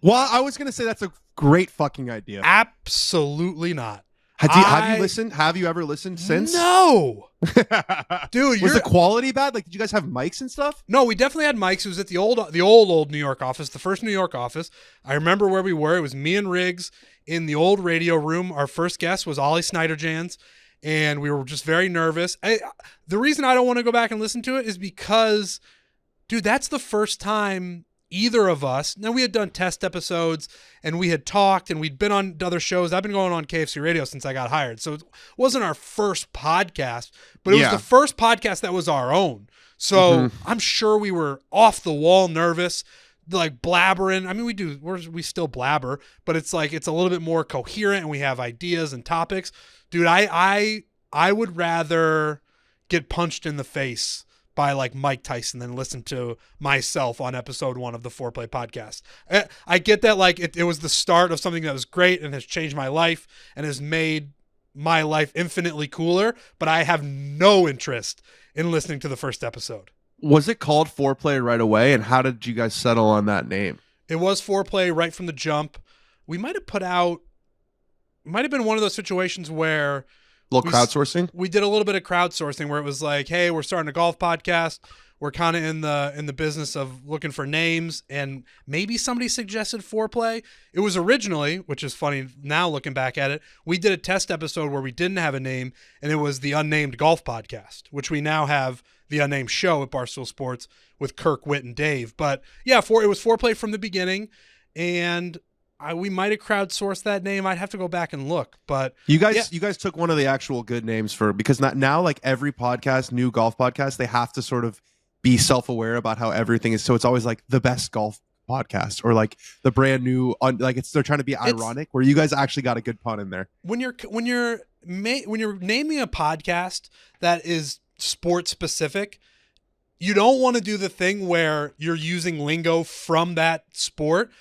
Well, I was going to say that's a great fucking idea. Absolutely not. Have you listened? Have you ever listened since? No. Dude, was the quality bad? Like, did you guys have mics and stuff? No, we definitely had mics. It was at the old New York office, the first New York office. I remember where we were. It was me and Riggs in the old radio room. Our first guest was Ollie Snyderjans, and we were just very nervous. The reason I don't want to go back and listen to it is because, dude, that's the first time either of us. Now, we had done test episodes and we had talked and we'd been on other shows. I've been going on KFC Radio since I got hired. So it wasn't our first podcast, but it was the first podcast that was our own. So I'm sure we were off the wall nervous, like blabbering. I mean, we still blabber, but it's like, it's a little bit more coherent and we have ideas and topics. Dude, I would rather get punched in the face by like Mike Tyson than listen to myself on episode 1 of the Foreplay podcast. I get that, like it was the start of something that was great and has changed my life and has made my life infinitely cooler, but I have no interest in listening to the first episode. Was it called Foreplay right away, and how did you guys settle on that name? It was Foreplay right from the jump. We might have been one of those situations where crowdsourcing? We did a little bit of crowdsourcing where it was like, hey, we're starting a golf podcast. We're kind of in the business of looking for names, and maybe somebody suggested Foreplay. It was originally, which is funny now looking back at it, we did a test episode where we didn't have a name, and it was the Unnamed Golf Podcast, which we now have the Unnamed Show at Barstool Sports with Kirk, Witt, and Dave. But yeah, it was Foreplay from the beginning, and we might have crowdsourced that name. I'd have to go back and look, but you guys took one of the actual good names because now like every podcast, new golf podcast, they have to sort of be self-aware about how everything is. So it's always like the best golf podcast or like the brand new, they're trying to be ironic. Where you guys actually got a good pun in there. When you're naming a podcast that is sports specific, you don't want to do the thing where you're using lingo from that sport.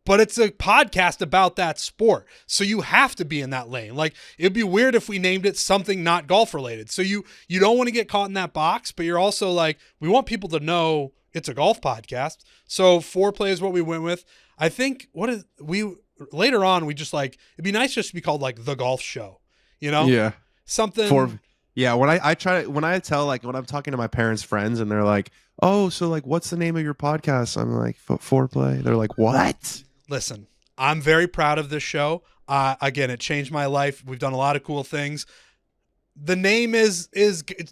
But it's a podcast about that sport. So you have to be in that lane. Like, it'd be weird if we named it something not golf related. So you don't want to get caught in that box, but you're also like, we want people to know it's a golf podcast. So Foreplay is what we went with. I think later on, we just like, it'd be nice just to be called like The Golf Show, you know? Yeah. Something. When I tell, like, when I'm talking to my parents' friends and they're like, oh, so like, what's the name of your podcast? I'm like, Foreplay. They're like, what? Listen, I'm very proud of this show. Again, it changed my life. We've done a lot of cool things. the name is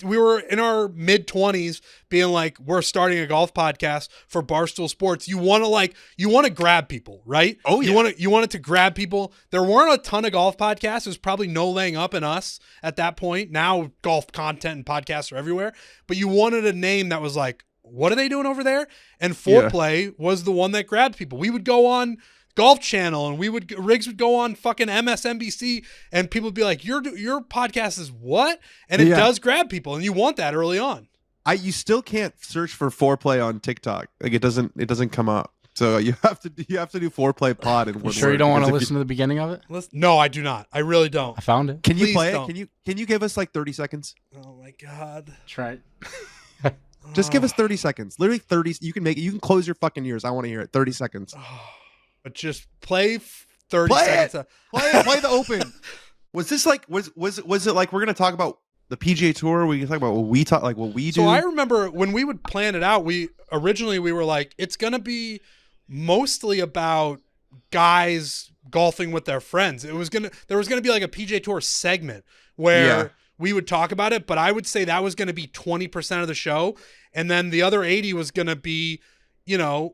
we were in our mid-20s being like, we're starting a golf podcast for Barstool Sports. You want to grab people, right? Oh, yeah. You want it to grab people. There weren't a ton of golf podcasts. There's probably No Laying Up and us at that point. Now golf content and podcasts are everywhere. But you wanted a name that was like, what are they doing over there? And Foreplay was the one that grabbed people. We would go on Golf Channel and Riggs would go on fucking MSNBC and people would be like, your podcast is what? And it does grab people, and you want that early on. You still can't search for Foreplay on TikTok. Like it doesn't come up. So you have to do Foreplay pod and you sure you don't want to listen to the beginning of it? No, I do not. I really don't. I found it. Can you Please play don't. it? Can you give us like 30 seconds? Oh my God. Try it. Just give us 30 seconds. Literally 30. You can make it. You can close your fucking ears. I want to hear it. 30 seconds. But just play 30 seconds. Play the Open. Was this like was it like we're gonna talk about the PGA Tour? We can talk about what we do. So I remember when we would plan it out, we were like, it's gonna be mostly about guys golfing with their friends. There was gonna be like a PGA Tour segment where we would talk about it, but I would say that was gonna be 20% of the show, and then the other 80 was gonna be,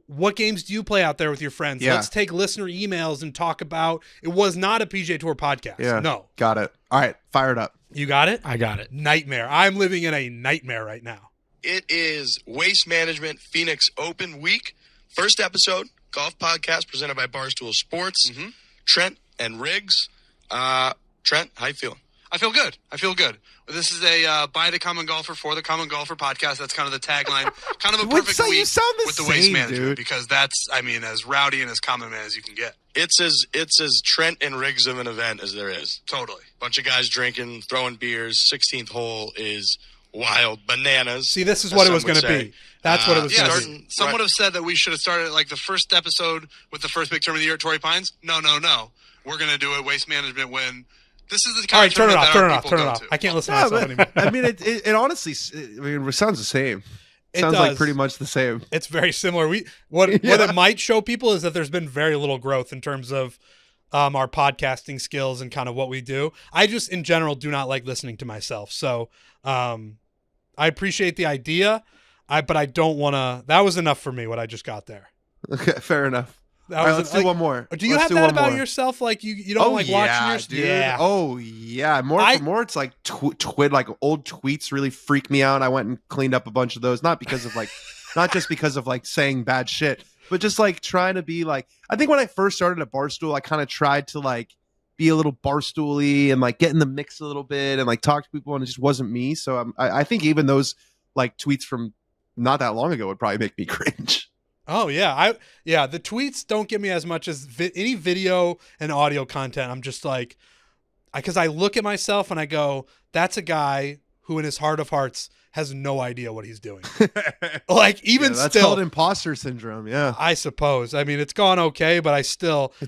what games do you play out there with your friends? Yeah. Let's take listener emails and talk about. It was not a PGA Tour podcast. Yeah. No. Got it. All right, fire it up. You got it? I got it. Nightmare. I'm living in a nightmare right now. It is Waste Management Phoenix Open Week. First episode, golf podcast presented by Barstool Sports. Mm-hmm. Trent and Riggs. Trent, how you feeling? I feel good. This is a by the common golfer for the common golfer podcast. That's kind of the tagline. Kind of a perfect You week sound the with the waste same, management, dude. because that's, as rowdy and as common man as you can get. It's as Trent and Riggs of an event as there is. Totally. Bunch of guys drinking, throwing beers. 16th hole is wild bananas. See, this is as what it some was would going to say. be. That's what it was Yeah, going to be. some would have said that we should have started like the first episode with the first big tournament of the year at Torrey Pines. No. We're going to do it waste management when this is the All kind right, of turn it tournament off. that Turn it our off. people Turn it go off. to. I can't listen to myself anymore. I mean, it honestly, it sounds the same. It Sounds does. like pretty much the same. It's very similar. What it might show people is that there's been very little growth in terms of our podcasting skills and kind of what we do. I just, in general, do not like listening to myself. So I appreciate the idea, but I don't want to. That was enough for me, what I just got there. Okay, fair enough. That All right, was let's do one more. Do you Let's have do that one about more. yourself? Like you don't like watching yourself? dude. Yeah. Oh yeah. More. It's like like old tweets really freak me out. I went and cleaned up a bunch of those, not because of not just because of like saying bad shit, but just like trying to be like. I think when I first started at Barstool, I kind of tried to like be a little Barstool-y and like get in the mix a little bit and like talk to people, and it just wasn't me. So I think even those like tweets from not that long ago would probably make me cringe. Oh yeah, the tweets don't get me as much as any video and audio content. I'm just like, because I look at myself and I go, that's a guy who in his heart of hearts has no idea what he's doing. Like even that's still, called imposter syndrome. Yeah, I suppose. I mean, it's gone okay, but it's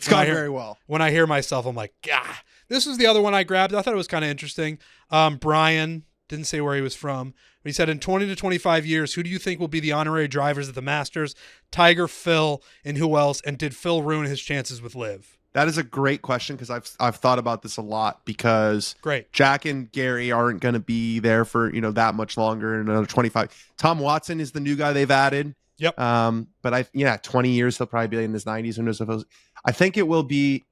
gone very well. When I hear myself, I'm like, Gah. This was the other one I grabbed. I thought it was kind of interesting. Brian didn't say where he was from. He said, in 20 to 25 years, who do you think will be the honorary drivers at the Masters? Tiger, Phil, and who else? And did Phil ruin his chances with LIV? That is a great question because I've thought about this a lot because Jack and Gary aren't going to be there for that much longer, another 25. Tom Watson is the new guy they've added. Yep. But 20 years he'll probably be in his 90s. Who knows if I think it will be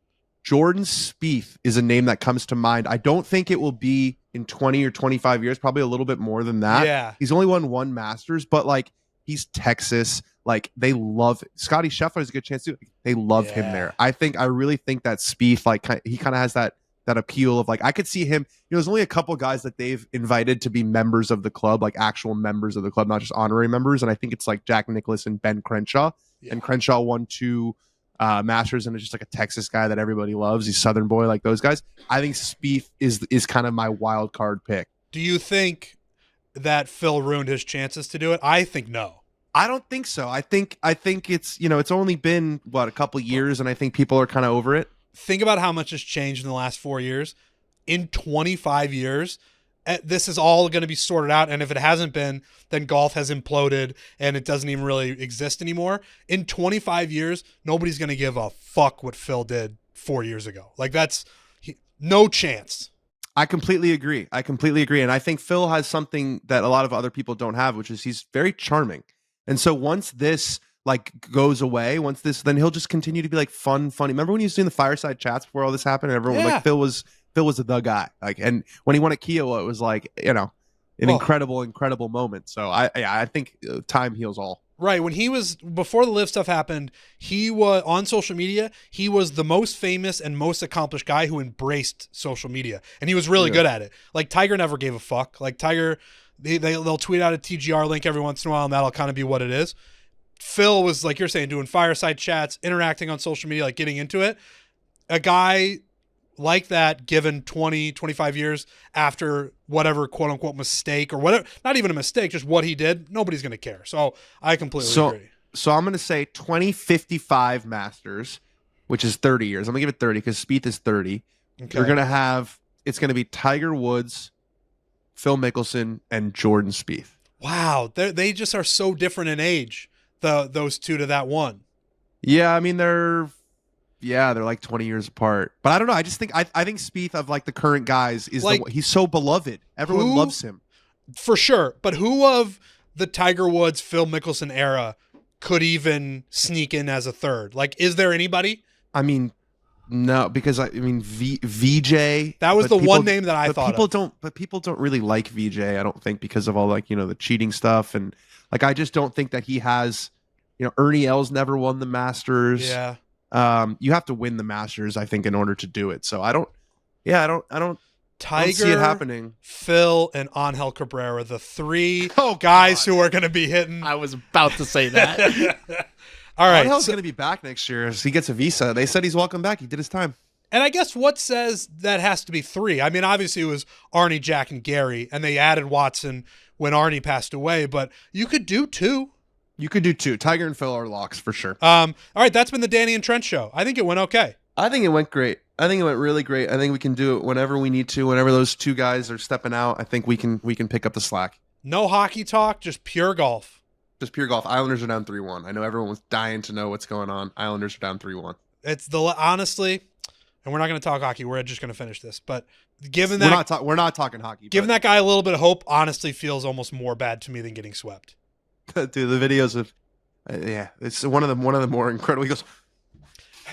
Jordan Spieth is a name that comes to mind. I don't think it will be in 20 or 25 years, probably a little bit more than that. Yeah. He's only won one Masters, but like he's Texas. Like they love Scotty Scheffler has a good chance too. They love him there. I really think that Spieth, like he kind of has that appeal of like, I could see him, there's only a couple guys that they've invited to be members of the club, like actual members of the club, not just honorary members. And I think it's like Jack Nicklaus and Ben Crenshaw. Yeah. And Crenshaw won 2 Masters and it's just like a Texas guy that everybody loves. He's Southern boy, like those guys. I think Spieth is kind of my wild card pick. Do you think that Phil ruined his chances to do it? I think no. I don't think so. I think it's it's only been a couple years, and I think people are kind of over it. Think about how much has changed in the last 4 years. In 25 years, this is all going to be sorted out. And if it hasn't been, then golf has imploded and it doesn't even really exist anymore. In 25 years, nobody's going to give a fuck what Phil did 4 years ago. Like no chance. I completely agree. And I think Phil has something that a lot of other people don't have, which is he's very charming. And so once this like goes away, then he'll just continue to be like funny. Remember when he was doing the fireside chats before all this happened, and everyone like Phil was the guy. Like, and when he won at Kiowa, it was like, an incredible moment. So I think time heals all. Right. When he was, before the LIV stuff happened, he was on social media. He was the most famous and most accomplished guy who embraced social media. And he was really good at it. Like Tiger never gave a fuck. Like Tiger, they'll tweet out a TGR link every once in a while and that'll kind of be what it is. Phil was, like you're saying, doing fireside chats, interacting on social media, like getting into it. A guy like that, given 20, 25 years after whatever quote unquote mistake or whatever, not even a mistake, just what he did, nobody's going to care. So I completely agree. So I'm going to say 2055 Masters, which is 30 years. I'm going to give it 30 because Spieth is 30. Okay. You're going to have, it's going to be Tiger Woods, Phil Mickelson, and Jordan Spieth. Wow. They just are so different in age, those two to that one. Yeah, I mean, they're like 20 years apart. But I don't know. I just think I think Spieth of like the current guys is like, he's so beloved. Everyone loves him. For sure. But who of the Tiger Woods, Phil Mickelson era could even sneak in as a third? Like, is there anybody? I mean, no, because VJ. That was the one name that I thought But people don't really like VJ, I don't think, because of all like, the cheating stuff. And like, I just don't think that he has, Ernie Els never won the Masters. Yeah. You have to win the Masters, I think, in order to do it. So I don't Tiger, see it happening. Phil, and Angel Cabrera, the three guys who are going to be hitting. I was about to say that. All right. Angel's going to be back next year as he gets a visa. They said he's welcome back. He did his time. And I guess what says that has to be three? I mean, obviously it was Arnie, Jack, and Gary, and they added Watson when Arnie passed away, but you could do two. You could do two. Tiger and Phil are locks for sure. All right, that's been the Danny and Trent show. I think it went okay. I think it went great. I think it went really great. I think we can do it whenever we need to. Whenever those two guys are stepping out, I think we can pick up the slack. No hockey talk, just pure golf. Just pure golf. Islanders are down 3-1. I know everyone was dying to know what's going on. Islanders are down 3-1. It's honestly, and we're not going to talk hockey. We're just going to finish this. But given that we're not talking hockey. Giving that guy a little bit of hope honestly feels almost more bad to me than getting swept. Dude, the videos of it's one of the more incredible. He goes,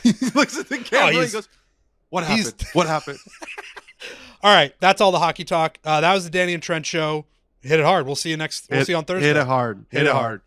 he looks at the camera. He goes, "What happened? What happened?" All right, that's all the hockey talk. That was the Danny and Trent show. Hit it hard. We'll see you next. We'll see you on Thursday. Hit it hard. Hit it hard.